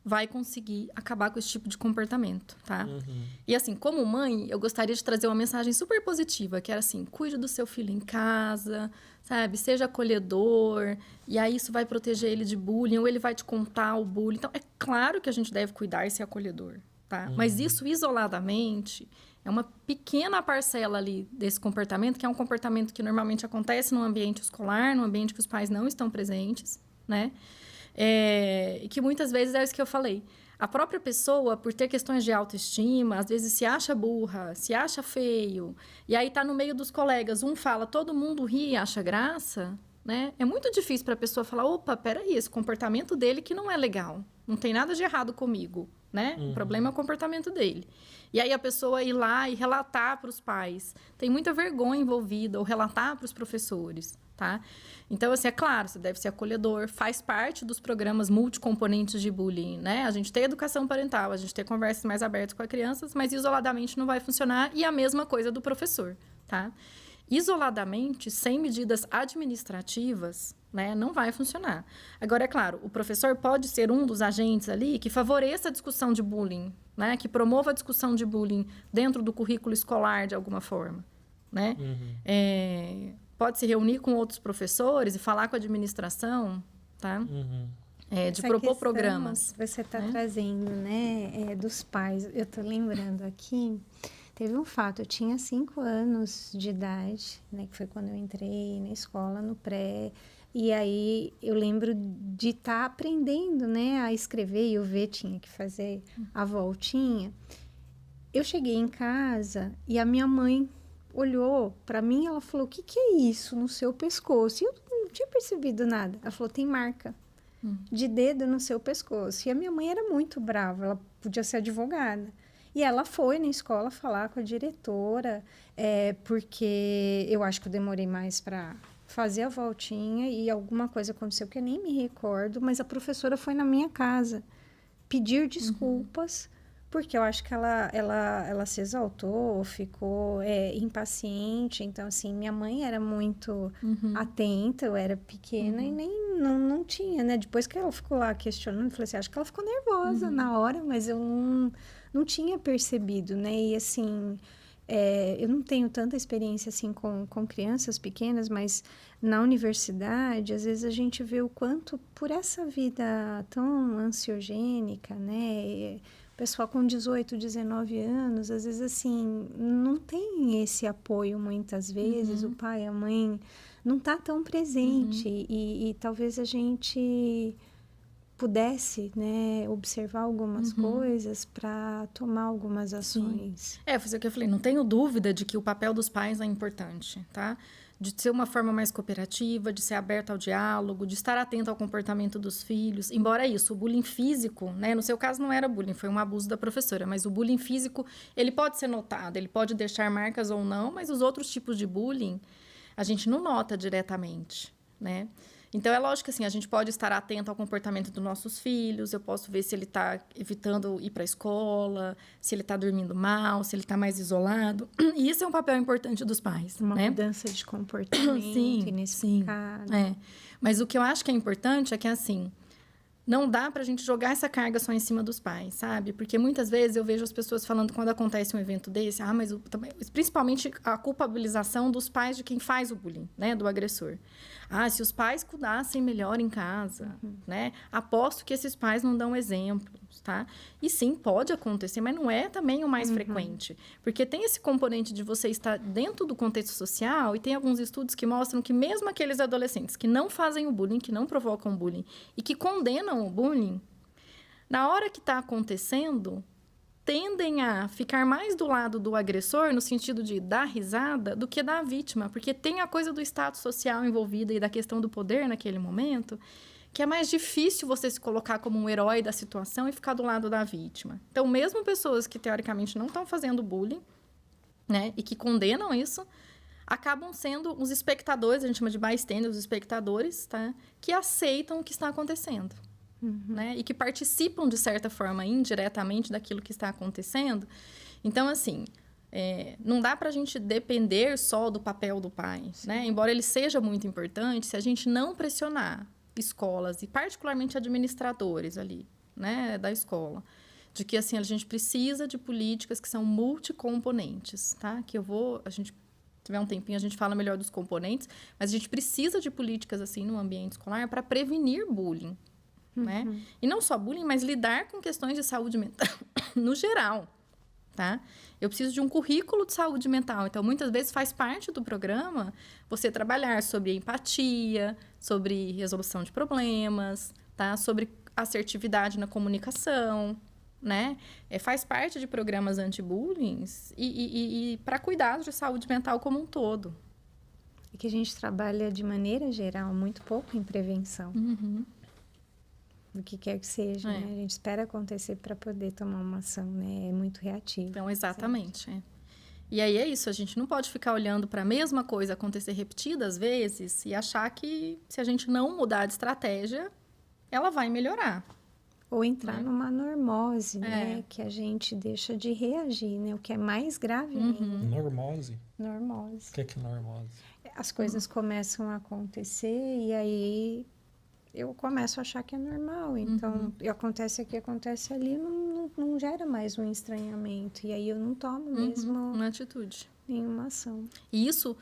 vai conseguir acabar com esse tipo de comportamento, tá? E, assim, como mãe, eu gostaria de trazer uma mensagem super positiva, que era assim, cuide do seu filho em casa, sabe? Seja acolhedor, e aí isso vai proteger ele de bullying, ou ele vai te contar o bullying. Então, é claro que a gente deve cuidar e ser acolhedor, tá? Mas isso, isoladamente, é uma pequena parcela ali desse comportamento, que é um comportamento que normalmente acontece no ambiente escolar, no ambiente que os pais não estão presentes, né? E que muitas vezes é isso que eu falei. A própria pessoa, por ter questões de autoestima, às vezes se acha burra, se acha feio, e aí tá no meio dos colegas, um fala, todo mundo ri e acha graça, né? É muito difícil para a pessoa falar, opa, peraí, esse comportamento dele que não é legal, não tem nada de errado comigo, né? O problema é o comportamento dele. E aí a pessoa ir lá e relatar para os pais. Tem muita vergonha envolvida, ou relatar para os professores, tá? Então, assim, é claro, você deve ser acolhedor, faz parte dos programas multicomponentes de bullying, né? A gente tem educação parental, a gente tem conversas mais abertas com as crianças, mas isoladamente não vai funcionar, e a mesma coisa do professor, tá? Isoladamente, sem medidas administrativas, né, não vai funcionar. Agora, é claro, o professor pode ser um dos agentes ali que favoreça a discussão de bullying, né, que promova a discussão de bullying dentro do currículo escolar de alguma forma, né? Pode se reunir com outros professores e falar com a administração, tá? De propor programas.
Você está trazendo, né, dos pais. Eu estou lembrando aqui, teve um fato, eu tinha 5 anos de idade, né, que foi quando eu entrei na escola, no pré, e aí eu lembro de estar aprendendo, né, a escrever, e o V tinha que fazer a voltinha. Eu cheguei em casa e a minha mãe olhou para mim e ela falou, o que é isso no seu pescoço? E eu não tinha percebido nada. Ela falou, tem marca de dedo no seu pescoço. E a minha mãe era muito brava, ela podia ser advogada. E ela foi na escola falar com a diretora, porque eu acho que eu demorei mais para fazer a voltinha e alguma coisa aconteceu que eu nem me recordo, mas a professora foi na minha casa pedir desculpas Porque eu acho que ela se exaltou, ficou impaciente. Então, assim, minha mãe era muito atenta, eu era pequena e nem não tinha, né? Depois que ela ficou lá questionando, eu falei assim, acho que ela ficou nervosa na hora, mas eu não tinha percebido, né? E, assim, eu não tenho tanta experiência, assim, com crianças pequenas, mas na universidade, às vezes a gente vê o quanto, por essa vida tão ansiogênica, né? O pessoal com 18, 19 anos, às vezes, assim, não tem esse apoio muitas vezes. O pai, a mãe não tá tão presente. E talvez a gente pudesse, né, observar algumas coisas para tomar algumas ações.
Foi o que eu falei, não tenho dúvida de que o papel dos pais é importante, tá? De ser uma forma mais cooperativa, de ser aberta ao diálogo, de estar atento ao comportamento dos filhos. Embora isso, o bullying físico, né? No seu caso não era bullying, foi um abuso da professora, mas o bullying físico, ele pode ser notado, ele pode deixar marcas ou não, mas os outros tipos de bullying a gente não nota diretamente, né? Então, é lógico que assim, a gente pode estar atento ao comportamento dos nossos filhos, eu posso ver se ele está evitando ir para a escola, se ele está dormindo mal, se ele está mais isolado. E isso é um papel importante dos pais.
Uma
né?
mudança de comportamento inexplicável.
Mas o que eu acho que é importante é que, assim, não dá para a gente jogar essa carga só em cima dos pais, sabe? Porque muitas vezes eu vejo as pessoas falando, quando acontece um evento desse, mas principalmente a culpabilização dos pais de quem faz o bullying, né? Do agressor. Se os pais cuidassem melhor em casa, né? Aposto que esses pais não dão exemplos, tá? E sim, pode acontecer, mas não é também o mais frequente. Porque tem esse componente de você estar dentro do contexto social e tem alguns estudos que mostram que mesmo aqueles adolescentes que não fazem o bullying, que não provocam o bullying e que condenam o bullying, na hora que está acontecendo, tendem a ficar mais do lado do agressor, no sentido de dar risada, do que da vítima. Porque tem a coisa do status social envolvida e da questão do poder naquele momento, que é mais difícil você se colocar como um herói da situação e ficar do lado da vítima. Então, mesmo pessoas que, teoricamente, não estão fazendo bullying, né, e que condenam isso, acabam sendo os espectadores, a gente chama de bystanders, os espectadores, tá, que aceitam o que está acontecendo. Né? E que participam, de certa forma, indiretamente daquilo que está acontecendo. Então, assim, não dá para a gente depender só do papel do pai, né? Embora ele seja muito importante, se a gente não pressionar escolas, e particularmente administradores ali, né, da escola, de que, assim, a gente precisa de políticas que são multicomponentes, tá? A gente tiver um tempinho, a gente fala melhor dos componentes, mas a gente precisa de políticas, assim, no ambiente escolar para prevenir bullying. Né? E não só bullying, mas lidar com questões de saúde mental no geral, tá? Eu preciso de um currículo de saúde mental. Então, muitas vezes faz parte do programa você trabalhar sobre empatia, sobre resolução de problemas, tá? Sobre assertividade na comunicação, né? Faz parte de programas anti-bullying e para cuidados de saúde mental como um todo.
E que a gente trabalha de maneira geral muito pouco em prevenção. O que quer que seja, né? A gente espera acontecer para poder tomar uma ação, né? É muito reativo.
Então, exatamente. E aí é isso, a gente não pode ficar olhando para a mesma coisa acontecer repetidas vezes e achar que se a gente não mudar de estratégia, ela vai melhorar.
Ou entrar numa normose, né? Que a gente deixa de reagir, né? O que é mais grave ainda.
Normose?
Normose.
O que é normose?
As coisas começam a acontecer e aí eu começo a achar que é normal. Então, acontece aqui, acontece ali, não gera mais um estranhamento. E aí eu não tomo mesmo
uma atitude.
Nenhuma ação.
E isso,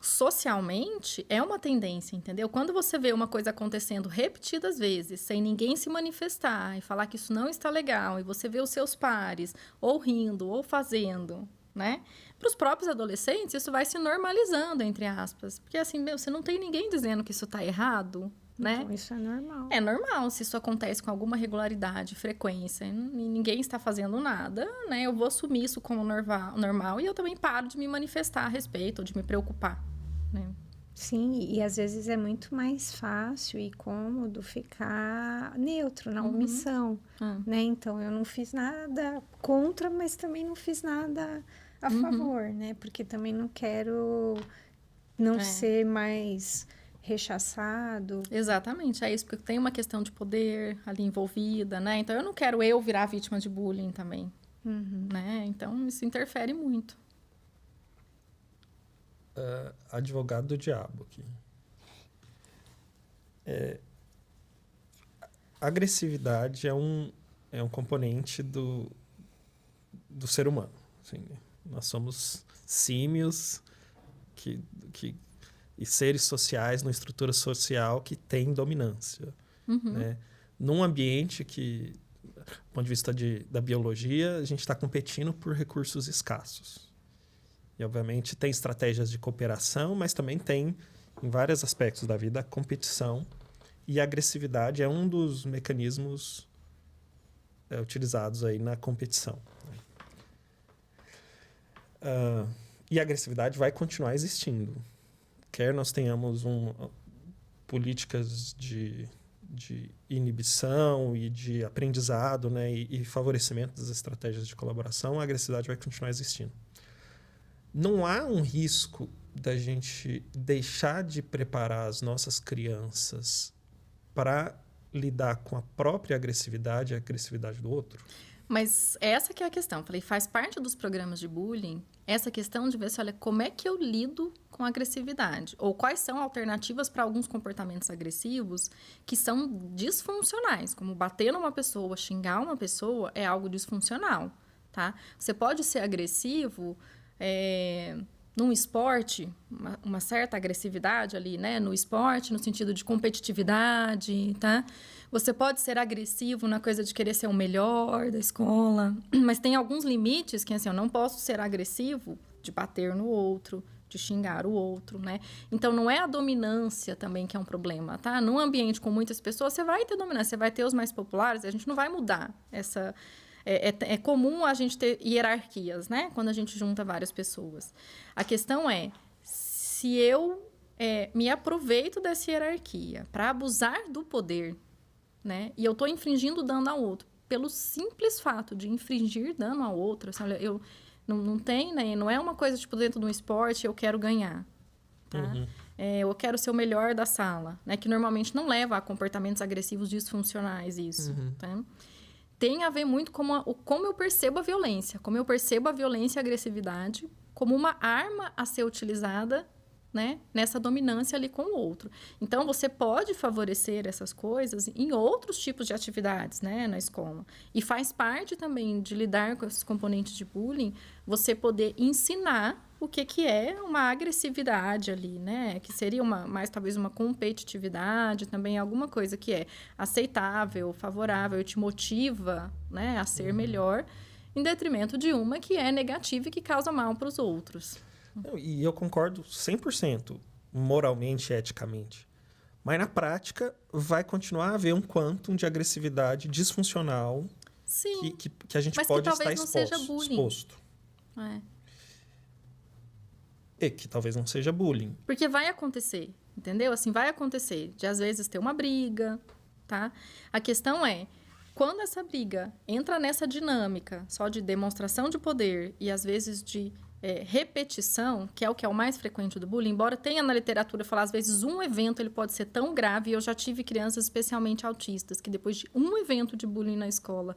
socialmente, é uma tendência, entendeu? Quando você vê uma coisa acontecendo repetidas vezes, sem ninguém se manifestar e falar que isso não está legal, e você vê os seus pares ou rindo ou fazendo, né? Para os próprios adolescentes, isso vai se normalizando, entre aspas. Porque, assim, você não tem ninguém dizendo que isso está errado, né?
Então, isso é normal.
É normal, se isso acontece com alguma regularidade, frequência, e ninguém está fazendo nada, né? Eu vou assumir isso como normal e eu também paro de me manifestar a respeito, ou de me preocupar, né?
Sim, e às vezes é muito mais fácil e cômodo ficar neutro, na omissão, né? Então, eu não fiz nada contra, mas também não fiz nada a favor, né? Porque também não quero não ser mais rechaçado.
Exatamente, é isso, porque tem uma questão de poder ali envolvida, né? Então, eu não quero virar vítima de bullying também, né? Então, isso interfere muito.
Advogado do diabo aqui. A agressividade é um componente do ser humano. Assim, nós somos símios e seres sociais, numa estrutura social que tem dominância. Né? Num ambiente que, do ponto de vista da biologia, a gente está competindo por recursos escassos. E, obviamente, tem estratégias de cooperação, mas também tem, em vários aspectos da vida, a competição. E a agressividade é um dos mecanismos utilizados aí na competição. E a agressividade vai continuar existindo. Quer nós tenhamos políticas de inibição e de aprendizado, né, e favorecimento das estratégias de colaboração, a agressividade vai continuar existindo. Não há um risco da gente deixar de preparar as nossas crianças para lidar com a própria agressividade e a agressividade do outro?
Mas essa que é a questão. Falei, faz parte dos programas de bullying essa questão de ver se, olha, como é que eu lido com a agressividade? Ou quais são alternativas para alguns comportamentos agressivos que são disfuncionais, como bater numa pessoa, xingar uma pessoa é algo disfuncional, tá? Você pode ser agressivo num esporte, uma certa agressividade ali, né? No esporte, no sentido de competitividade, tá? Você pode ser agressivo na coisa de querer ser o melhor da escola, mas tem alguns limites que, assim, eu não posso ser agressivo de bater no outro, de xingar o outro, né? Então, não é a dominância também que é um problema, tá? Num ambiente com muitas pessoas, você vai ter dominância, você vai ter os mais populares, a gente não vai mudar essa... É comum a gente ter hierarquias, né? Quando a gente junta várias pessoas. A questão é, se eu me aproveito dessa hierarquia para abusar do poder, né? E eu estou infringindo dano ao outro, pelo simples fato de infringir dano ao outro, assim, olha, eu não tem, né? Não é uma coisa tipo dentro de um esporte, eu quero ganhar, tá? Eu quero ser o melhor da sala, né? Que normalmente não leva a comportamentos agressivos disfuncionais, isso, tá? Tem a ver muito com como eu percebo a violência. Como eu percebo a violência e a agressividade como uma arma a ser utilizada, né, nessa dominância ali com o outro. Então, você pode favorecer essas coisas em outros tipos de atividades, né, na escola. E faz parte também de lidar com esses componentes de bullying, você poder ensinar o que é uma agressividade ali, né? Que seria talvez uma competitividade, também alguma coisa que é aceitável, favorável, te motiva, né, a ser melhor, em detrimento de uma que é negativa e que causa mal para os outros.
E eu concordo 100%, moralmente e eticamente. Mas, na prática, vai continuar a haver um quantum de agressividade disfuncional.
Sim,
que a gente
mas
pode
que talvez
estar
não seja bullying.
exposto. E que talvez não seja bullying.
Porque vai acontecer, entendeu? Assim, vai acontecer de, às vezes, ter uma briga, tá? A questão é, quando essa briga entra nessa dinâmica só de demonstração de poder e, às vezes, de repetição, que é o mais frequente do bullying, embora tenha na literatura falar, às vezes, um evento ele pode ser tão grave, e eu já tive crianças especialmente autistas, que depois de um evento de bullying na escola,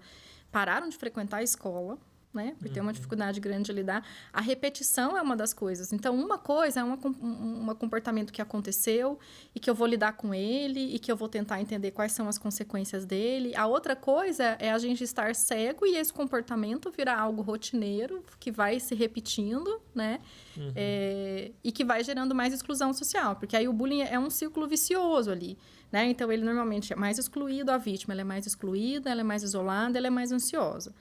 pararam de frequentar a escola, né? Por ter uma dificuldade grande de lidar. A repetição é uma das coisas. Então, uma coisa é um comportamento que aconteceu e que eu vou lidar com ele e que eu vou tentar entender quais são as consequências dele. A outra coisa é a gente estar cego e esse comportamento virar algo rotineiro, que vai se repetindo, né? E que vai gerando mais exclusão social. Porque aí o bullying é um círculo vicioso ali, né? Então, ele normalmente é mais excluído, a vítima ela é mais excluída, ela é mais isolada, ela é mais ansiosa.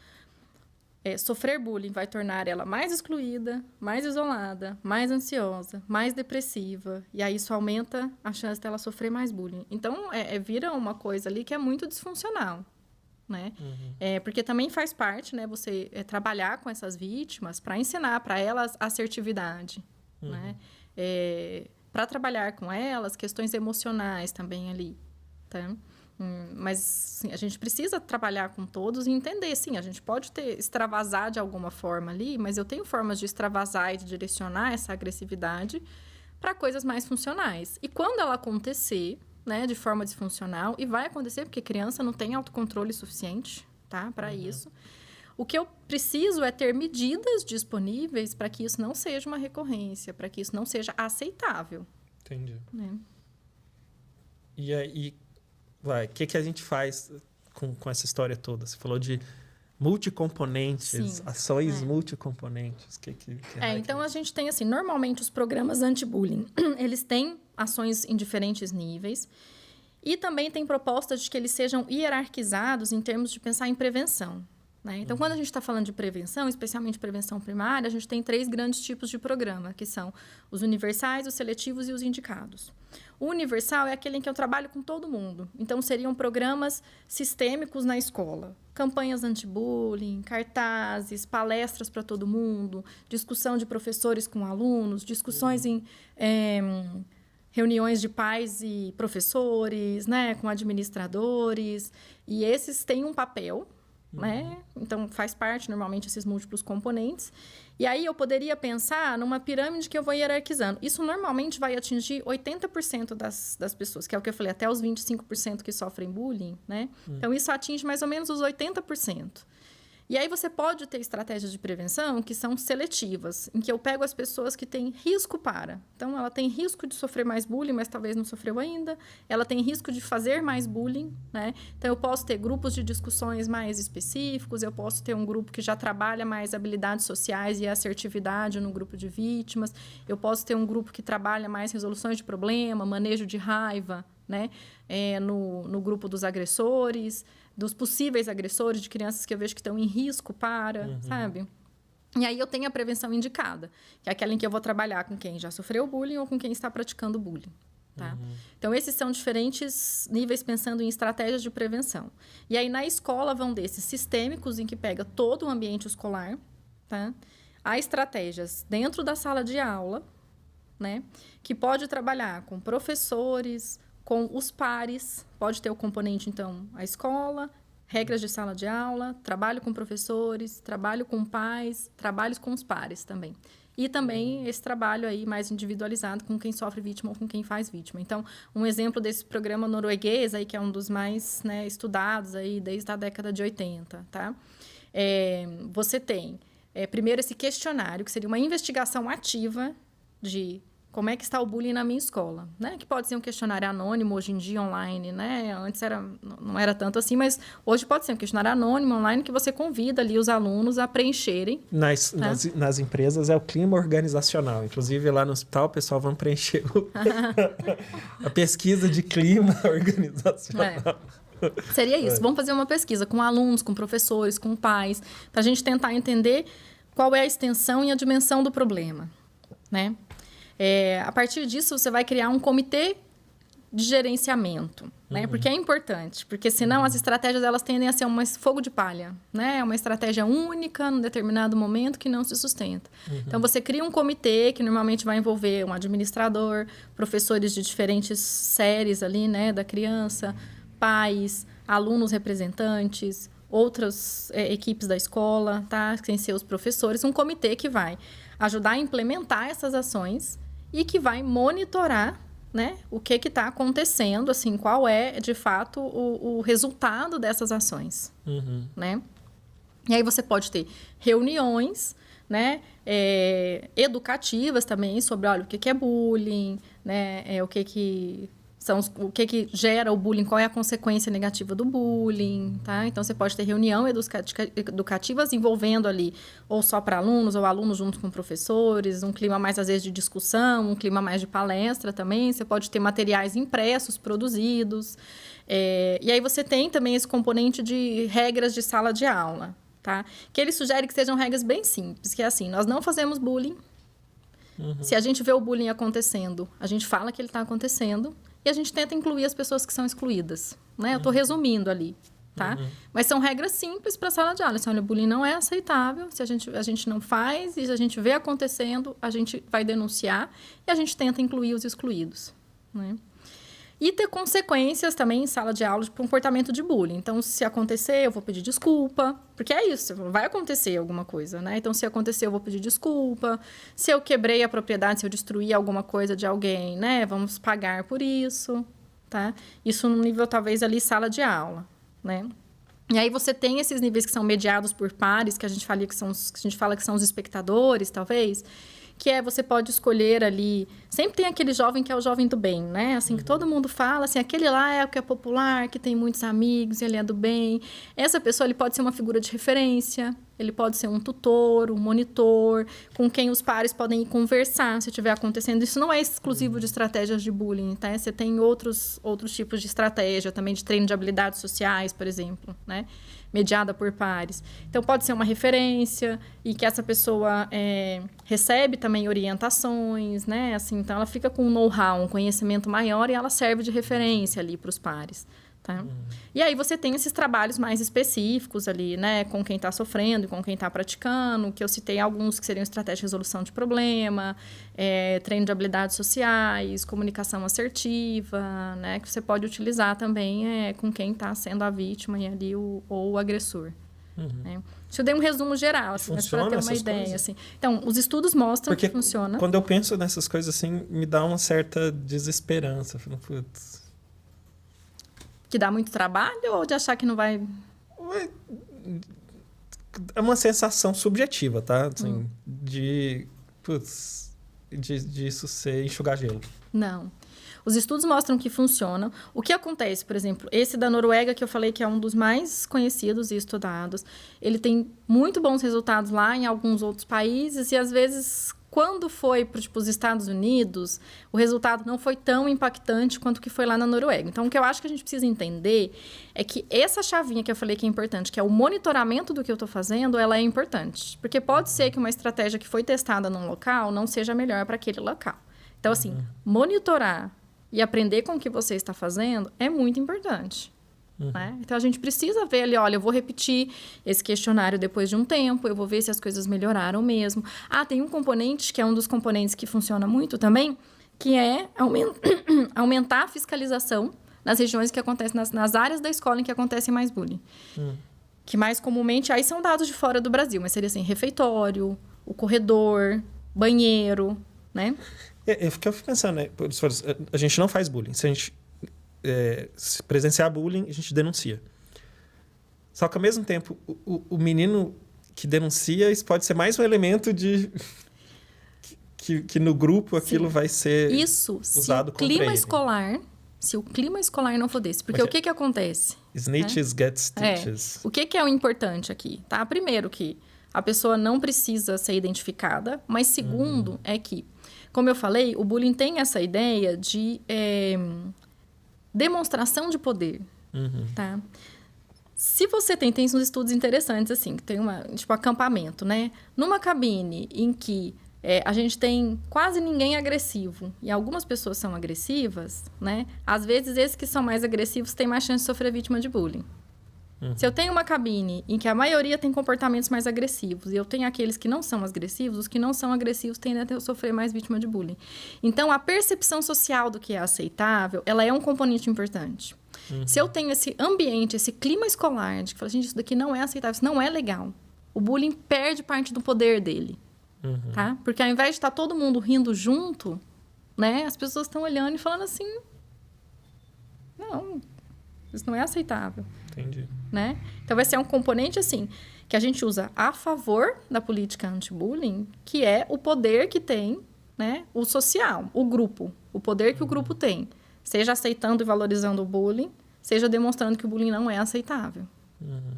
Sofrer bullying vai tornar ela mais excluída, mais isolada, mais ansiosa, mais depressiva. E aí isso aumenta a chance dela sofrer mais bullying. Então, vira uma coisa ali que é muito disfuncional, né? Porque também faz parte, né? Você trabalhar com essas vítimas para ensinar para elas assertividade, né? Para trabalhar com elas questões emocionais também ali, tá? Mas sim, a gente precisa trabalhar com todos e entender, sim, a gente pode extravasar de alguma forma ali, mas eu tenho formas de extravasar e de direcionar essa agressividade para coisas mais funcionais. E quando ela acontecer, né, de forma disfuncional, e vai acontecer porque criança não tem autocontrole suficiente, tá, para isso, O que eu preciso é ter medidas disponíveis para que isso não seja uma recorrência, para que isso não seja aceitável.
Entendi.
Né?
E aí, o que a gente faz com essa história toda? Você falou de multicomponentes,
Sim,
ações multicomponentes.
Então, a gente tem, assim, normalmente os programas anti-bullying, eles têm ações em diferentes níveis e também tem propostas de que eles sejam hierarquizados em termos de pensar em prevenção. Né? Então, quando a gente está falando de prevenção, especialmente prevenção primária, a gente tem 3 grandes tipos de programa, que são os universais, os seletivos e os indicados. O universal é aquele em que eu trabalho com todo mundo. Então, seriam programas sistêmicos na escola. Campanhas anti-bullying, cartazes, palestras para todo mundo, discussão de professores com alunos, discussões em reuniões de pais e professores, né, com administradores. E esses têm um papel, né? Então, faz parte, normalmente, esses múltiplos componentes. E aí, eu poderia pensar numa pirâmide que eu vou hierarquizando. Isso, normalmente, vai atingir 80% das pessoas, que é o que eu falei, até os 25% que sofrem bullying, né? Então, isso atinge mais ou menos os 80%. E aí, você pode ter estratégias de prevenção que são seletivas, em que eu pego as pessoas que têm risco para. Então, ela tem risco de sofrer mais bullying, mas talvez não sofreu ainda. Ela tem risco de fazer mais bullying, né? Então, eu posso ter grupos de discussões mais específicos, eu posso ter um grupo que já trabalha mais habilidades sociais e assertividade no grupo de vítimas, eu posso ter um grupo que trabalha mais resoluções de problema, manejo de raiva, né? No grupo dos agressores, dos possíveis agressores, de crianças que eu vejo que estão em risco sabe? E aí eu tenho a prevenção indicada, que é aquela em que eu vou trabalhar com quem já sofreu bullying ou com quem está praticando bullying. Tá? Então, esses são diferentes níveis pensando em estratégias de prevenção. E aí, na escola, vão desses sistêmicos, em que pega todo o ambiente escolar, tá? Há estratégias dentro da sala de aula, né? Que pode trabalhar com professores, com os pares, pode ter o componente, então, a escola, regras de sala de aula, trabalho com professores, trabalho com pais, trabalhos com os pares também. E também esse trabalho aí mais individualizado com quem sofre vítima ou com quem faz vítima. Então, um exemplo desse programa norueguês, aí, que é um dos mais, né, estudados aí desde a década de 80, tá? Você tem, primeiro, esse questionário, que seria uma investigação ativa de como é que está o bullying na minha escola, né? Que pode ser um questionário anônimo, hoje em dia, online, né? Antes não era tanto assim, mas hoje pode ser um questionário anônimo, online, que você convida ali os alunos a preencherem.
Nas empresas é o clima organizacional. Inclusive, lá no hospital, o pessoal vai preencher a pesquisa de clima organizacional.
Seria isso. Vamos fazer uma pesquisa com alunos, com professores, com pais, para a gente tentar entender qual é a extensão e a dimensão do problema, né? A partir disso, você vai criar um comitê de gerenciamento, né? Porque é importante, porque senão as estratégias elas tendem a ser um fogo de palha, né? É uma estratégia única num determinado momento que não se sustenta. Então, você cria um comitê que normalmente vai envolver um administrador, professores de diferentes séries ali, né? Da criança, pais, alunos representantes, outras equipes da escola, tá? Sem ser os professores, um comitê que vai ajudar a implementar essas ações e que vai monitorar, né, o que está acontecendo, assim, qual é, de fato, o resultado dessas ações, né? E aí você pode ter reuniões, né, educativas também sobre, olha, o que é bullying, né, o que gera o bullying, qual é a consequência negativa do bullying, tá? Então, você pode ter reunião educativas envolvendo ali ou só para alunos, ou alunos junto com professores, um clima mais, às vezes, de discussão, um clima mais de palestra também. Você pode ter materiais impressos, produzidos. E aí, você tem também esse componente de regras de sala de aula, tá? Que ele sugere que sejam regras bem simples, que é assim, nós não fazemos bullying. Se a gente vê o bullying acontecendo, a gente fala que ele está acontecendo, e a gente tenta incluir as pessoas que são excluídas, né? Eu estou resumindo ali, tá? Mas são regras simples para a sala de aula. Assim, olha, o bullying não é aceitável. Se a gente não faz e se a gente vê acontecendo, a gente vai denunciar e a gente tenta incluir os excluídos, né? E ter consequências também em sala de aula de comportamento de bullying. Então, se acontecer, eu vou pedir desculpa. Porque é isso, vai acontecer alguma coisa, né? Então, se acontecer, eu vou pedir desculpa. Se eu quebrei a propriedade, se eu destruí alguma coisa de alguém, né? Vamos pagar por isso, tá? Isso no nível, talvez, ali, sala de aula, né? E aí você tem esses níveis que são mediados por pares, que a gente fala que são os espectadores, talvez, que você pode escolher ali... Sempre tem aquele jovem que é o jovem do bem, né? Assim, que todo mundo fala, assim, aquele lá é o que é popular, que tem muitos amigos, ele é do bem. Essa pessoa, ele pode ser uma figura de referência, ele pode ser um tutor, um monitor, com quem os pares podem ir conversar, se estiver acontecendo. Isso não é exclusivo de estratégias de bullying, tá? Você tem outros tipos de estratégia, também de treino de habilidades sociais, por exemplo, né? Mediada por pares. Então, pode ser uma referência e que essa pessoa recebe também orientações, né? Assim, então, ela fica com um know-how, um conhecimento maior e ela serve de referência ali para os pares, tá? E aí, você tem esses trabalhos mais específicos ali, né? Com quem está sofrendo e com quem está praticando, que eu citei alguns que seriam estratégia de resolução de problema, treino de habilidades sociais, comunicação assertiva, né? Que você pode utilizar também com quem está sendo a vítima e ali ou o agressor. Né? Isso eu dei um resumo geral, assim, mas para ter uma ideia. Assim. Então, os estudos mostram que funciona.
Quando eu penso nessas coisas assim, me dá uma certa desesperança. Putz.
Que dá muito trabalho ou de achar que não vai...
É uma sensação subjetiva, tá? Assim, de isso ser enxugar gelo.
Não. Os estudos mostram que funciona. O que acontece, por exemplo, esse da Noruega, que eu falei que é um dos mais conhecidos e estudados, ele tem muito bons resultados lá em alguns outros países e, às vezes, quando foi para os Estados Unidos, o resultado não foi tão impactante quanto o que foi lá na Noruega. Então, o que eu acho que a gente precisa entender é que essa chavinha que eu falei que é importante, que é o monitoramento do que eu estou fazendo, ela é importante. Porque pode ser que uma estratégia que foi testada num local não seja melhor para aquele local. Então, assim, monitorar e aprender com o que você está fazendo é muito importante. Né? Então, a gente precisa ver ali, olha, eu vou repetir esse questionário depois de um tempo, eu vou ver se as coisas melhoraram mesmo. Tem um componente, que é um dos componentes que funciona muito também, que é aumentar a fiscalização nas regiões que acontecem, nas áreas da escola em que acontece mais bullying. Que mais comumente, aí são dados de fora do Brasil, mas seria assim, refeitório, o corredor, banheiro, né?
Eu fico pensando, né? A gente não faz bullying. Se a gente se presenciar bullying, a gente denuncia. Só que, ao mesmo tempo, o menino que denuncia, isso pode ser mais um elemento de... que no grupo aquilo vai ser usado contra ele.
Se o clima escolar não for desse. Porque o que acontece?
Snitches get stitches.
O que é o importante aqui? Tá? Primeiro que a pessoa não precisa ser identificada, mas segundo é que, como eu falei, o bullying tem essa ideia de demonstração de poder, tá? Se você tem uns estudos interessantes, assim, que tem tipo acampamento, né? Numa cabine em que a gente tem quase ninguém agressivo e algumas pessoas são agressivas, né? Às vezes, esses que são mais agressivos têm mais chance de sofrer vítima de bullying. Se eu tenho uma cabine em que a maioria tem comportamentos mais agressivos e eu tenho aqueles que não são agressivos, os que não são agressivos tendem a sofrer mais vítima de bullying. Então, a percepção social do que é aceitável, ela é um componente importante. Se eu tenho esse ambiente, esse clima escolar, de que fala, gente, isso daqui não é aceitável, isso não é legal, o bullying perde parte do poder dele. Tá? Porque ao invés de estar todo mundo rindo junto, né, as pessoas estão olhando e falando assim, não, isso não é aceitável.
Entendi.
Né? Então, vai ser um componente, assim, que a gente usa a favor da política anti-bullying, que é o poder que tem, né, o social, o grupo, o poder que o grupo tem. Seja aceitando e valorizando o bullying, seja demonstrando que o bullying não é aceitável.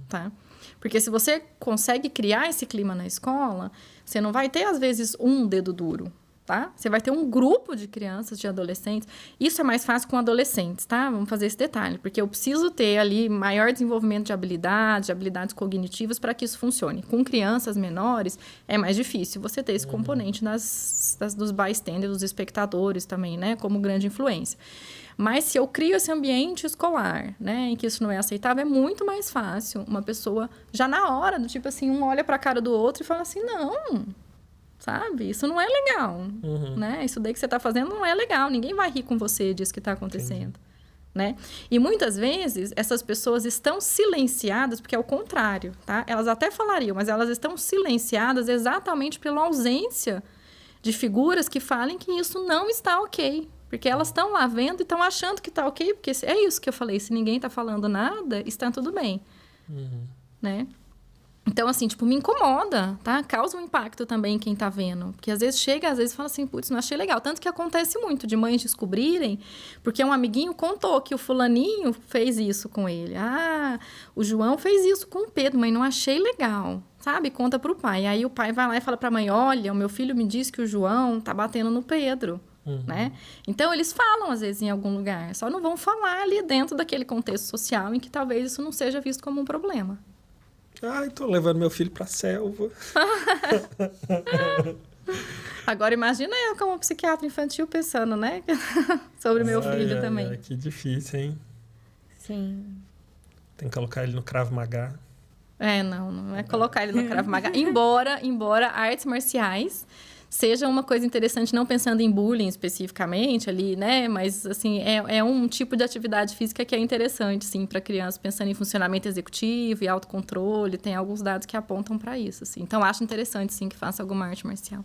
Tá? Porque se você consegue criar esse clima na escola, você não vai ter, às vezes, um dedo duro. Tá? Você vai ter um grupo de crianças, de adolescentes. Isso é mais fácil com adolescentes, tá? Vamos fazer esse detalhe. Porque eu preciso ter ali maior desenvolvimento de habilidades cognitivas para que isso funcione. Com crianças menores, é mais difícil você ter esse componente dos bystanders, dos espectadores também, né? Como grande influência. Mas se eu crio esse ambiente escolar, né? Em que isso não é aceitável, é muito mais fácil uma pessoa, já na hora, do tipo assim, um olha para a cara do outro e fala assim, não... Sabe? Isso não é legal, né? Isso daí que você está fazendo não é legal. Ninguém vai rir com você disso que está acontecendo, né? E muitas vezes, essas pessoas estão silenciadas, porque é o contrário, tá? Elas até falariam, mas elas estão silenciadas exatamente pela ausência de figuras que falem que isso não está ok. Porque elas estão lá vendo e estão achando que está ok, porque é isso que eu falei. Se ninguém está falando nada, está tudo bem. né? Então, assim, tipo, me incomoda, tá? Causa um impacto também em quem tá vendo. Porque às vezes fala assim, putz, não achei legal. Tanto que acontece muito de mães descobrirem, porque um amiguinho contou que o fulaninho fez isso com ele. Ah, o João fez isso com o Pedro, mãe, não achei legal, sabe? Conta pro pai. Aí o pai vai lá e fala pra mãe, olha, o meu filho me disse que o João tá batendo no Pedro. Né? Então, eles falam, às vezes, em algum lugar. Só não vão falar ali dentro daquele contexto social em que talvez isso não seja visto como um problema.
Ai, tô levando meu filho pra selva.
Agora, imagina eu como psiquiatra infantil pensando, né? Sobre meu filho também.
Ai, que difícil, hein?
Sim.
Tem que colocar ele no Krav Maga.
Não é colocar ele no Krav Maga. Embora artes marciais seja uma coisa interessante, não pensando em bullying especificamente ali, né? Mas, assim, é um tipo de atividade física que é interessante, sim, para criança, pensando em funcionamento executivo e autocontrole. Tem alguns dados que apontam para isso, assim. Então, acho interessante, sim, que faça alguma arte marcial.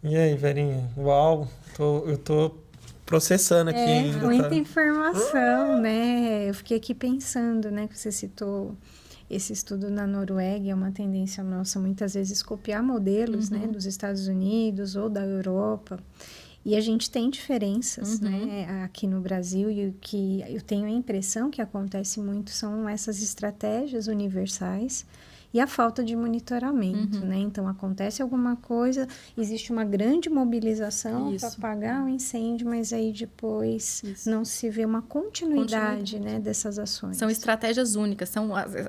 E aí, Verinha? Uau! Eu tô processando aqui ainda.
Muita informação, né? Eu fiquei aqui pensando, né? Que você citou esse estudo na Noruega, é uma tendência nossa muitas vezes copiar modelos, né? Dos Estados Unidos ou da Europa. E a gente tem diferenças, né? Aqui no Brasil, e o que eu tenho a impressão que acontece muito são essas estratégias universais e a falta de monitoramento, né? Então, acontece alguma coisa, existe uma grande mobilização para apagar o incêndio, mas aí depois não se vê uma continuidade, né, dessas ações.
São estratégias únicas,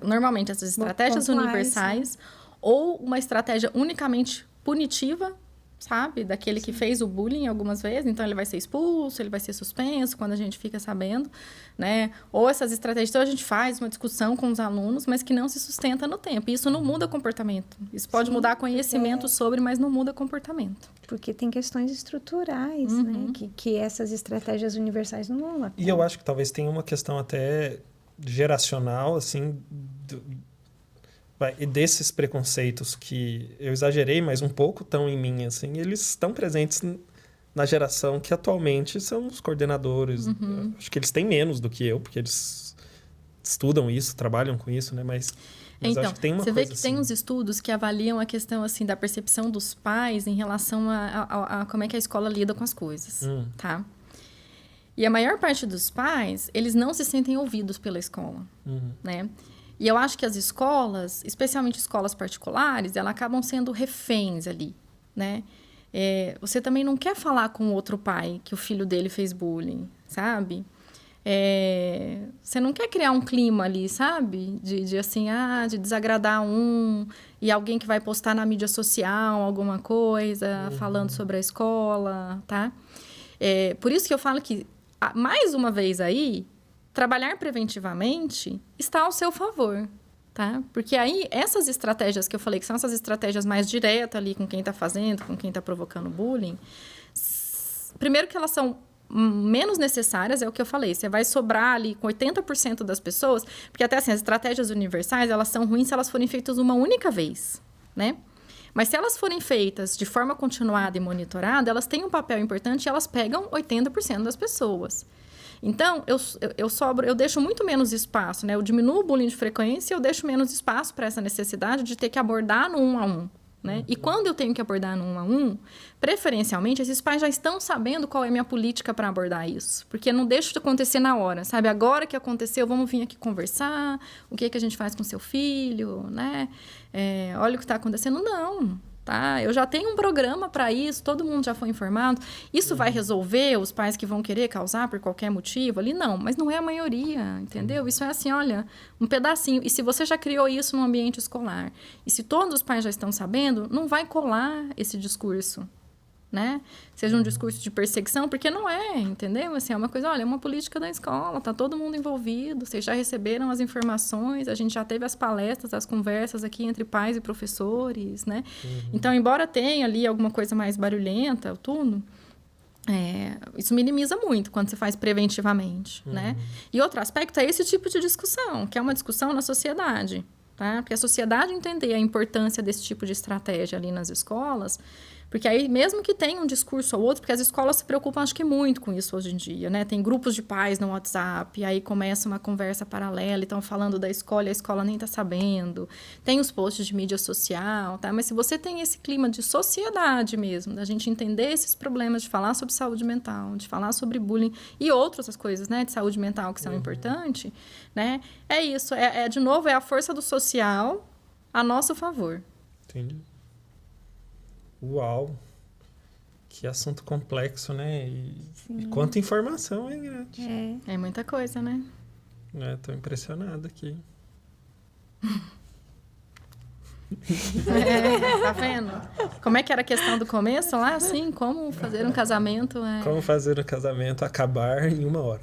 normalmente essas estratégias universais, né? Ou uma estratégia unicamente punitiva, sabe? Daquele que fez o bullying algumas vezes, então ele vai ser expulso, ele vai ser suspenso, quando a gente fica sabendo, né? Ou essas estratégias, então a gente faz uma discussão com os alunos, mas que não se sustenta no tempo. E isso não muda comportamento. Isso pode mudar conhecimento sobre, mas não muda comportamento.
Porque tem questões estruturais, né? Que essas estratégias universais não vão.
E eu acho que talvez tenha uma questão até geracional, assim, e desses preconceitos que eu exagerei, mas um pouco estão em mim, assim, eles estão presentes na geração que atualmente são os coordenadores. Acho que eles têm menos do que eu, porque eles estudam isso, trabalham com isso, né? Mas
então,
acho que tem uma
você
coisa
vê que
assim.
tem uns estudos que avaliam a questão assim da percepção dos pais em relação a como é que a escola lida com as coisas, tá? E a maior parte dos pais, eles não se sentem ouvidos pela escola, né? E eu acho que as escolas, especialmente escolas particulares, elas acabam sendo reféns ali, né? Você também não quer falar com outro pai que o filho dele fez bullying, sabe? Você não quer criar um clima ali, sabe? De de desagradar e alguém que vai postar na mídia social alguma coisa, falando sobre a escola, tá? Por isso que eu falo que, mais uma vez aí, trabalhar preventivamente está ao seu favor, tá? Porque aí, essas estratégias que eu falei, que são essas estratégias mais diretas ali com quem está fazendo, com quem está provocando bullying, primeiro que elas são menos necessárias, é o que eu falei, você vai sobrar ali com 80% das pessoas, porque até assim, as estratégias universais, elas são ruins se elas forem feitas uma única vez, né? Mas se elas forem feitas de forma continuada e monitorada, elas têm um papel importante e elas pegam 80% das pessoas. Então, eu deixo muito menos espaço, né? Eu diminuo o bullying de frequência e eu deixo menos espaço para essa necessidade de ter que abordar no 1-a-1, né? E quando eu tenho que abordar no 1-a-1, preferencialmente, esses pais já estão sabendo qual é a minha política para abordar isso. Porque não deixo de acontecer na hora, sabe? Agora que aconteceu, vamos vir aqui conversar, o que a gente faz com seu filho, né? Olha o que está acontecendo. Não, tá? Eu já tenho um programa para isso, todo mundo já foi informado. Isso vai resolver os pais que vão querer causar por qualquer motivo ali? Não, mas não é a maioria, entendeu? Isso é assim, olha, um pedacinho. E se você já criou isso no ambiente escolar, e se todos os pais já estão sabendo, não vai colar esse discurso, né? Seja um discurso de perseguição, porque não é, entendeu? Assim, é uma coisa, olha, é uma política da escola, tá todo mundo envolvido, vocês já receberam as informações, a gente já teve as palestras, as conversas aqui entre pais e professores, né? Então, embora tenha ali alguma coisa mais barulhenta, tudo, isso minimiza muito quando você faz preventivamente, né? E outro aspecto é esse tipo de discussão, que é uma discussão na sociedade, tá? Porque a sociedade entender a importância desse tipo de estratégia ali nas escolas Porque aí, mesmo que tenha um discurso ou outro, porque as escolas se preocupam, acho que muito com isso hoje em dia, né? Tem grupos de pais no WhatsApp, e aí começa uma conversa paralela, e estão falando da escola, e a escola nem está sabendo. Tem os posts de mídia social, tá? Mas se você tem esse clima de sociedade mesmo, da gente entender esses problemas, de falar sobre saúde mental, de falar sobre bullying e outras coisas, né, de saúde mental que são importantes, né? É isso, de novo, é a força do social a nosso favor.
Entendi. Uau! Que assunto complexo, né? E quanta informação, hein, Gretchen?
É muita coisa, né?
Tô impressionado aqui.
Tá vendo? Como é que era a questão do começo lá? Assim, como fazer um casamento...
Como fazer um casamento acabar em 1 hora.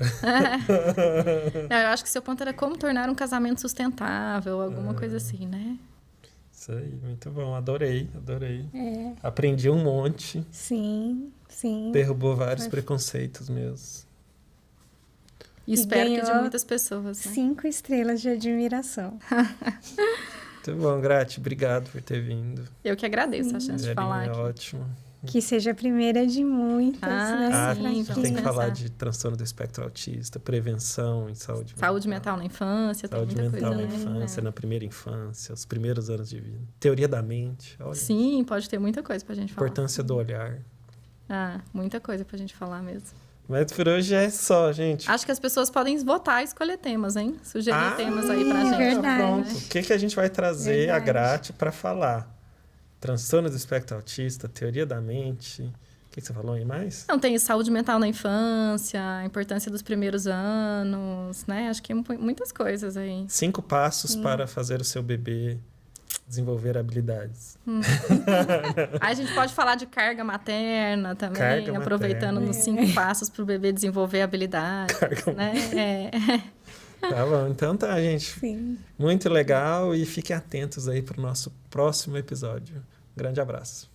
Não, eu acho que seu ponto era como tornar um casamento sustentável, alguma coisa assim, né?
Isso aí, muito bom. Adorei. Aprendi um monte.
Sim.
Derrubou vários preconceitos meus.
E espero que de muitas pessoas, né?
5 estrelas de admiração.
Muito bom, Grati. Obrigado por ter vindo.
Eu que agradeço a chance de falar aqui.
Ótimo.
Que seja a primeira de muitas, né?
A gente tem que falar de transtorno do espectro autista, prevenção em saúde
mental na infância,
saúde
tem muita
mental
coisa,
na infância, na primeira infância, os primeiros anos de vida. Teoria da mente. Olha.
Sim, pode ter muita coisa pra gente falar.
Importância do olhar.
Muita coisa pra gente falar mesmo.
Mas por hoje é só, gente.
Acho que as pessoas podem votar e escolher temas, hein? Sugerir temas aí pra gente.
Verdade.
Pronto. O que a gente vai trazer a Grati para falar? Transtorno do espectro autista, teoria da mente. O que você falou aí mais?
Não, tem saúde mental na infância, a importância dos primeiros anos, né? Acho que muitas coisas aí.
5 passos para fazer o seu bebê desenvolver habilidades.
Aí a gente pode falar de carga materna também, aproveitando nos 5 passos para o bebê desenvolver habilidades, né?
Tá bom, então tá, gente.
Sim.
Muito legal e fiquem atentos aí para o nosso próximo episódio. Grande abraço.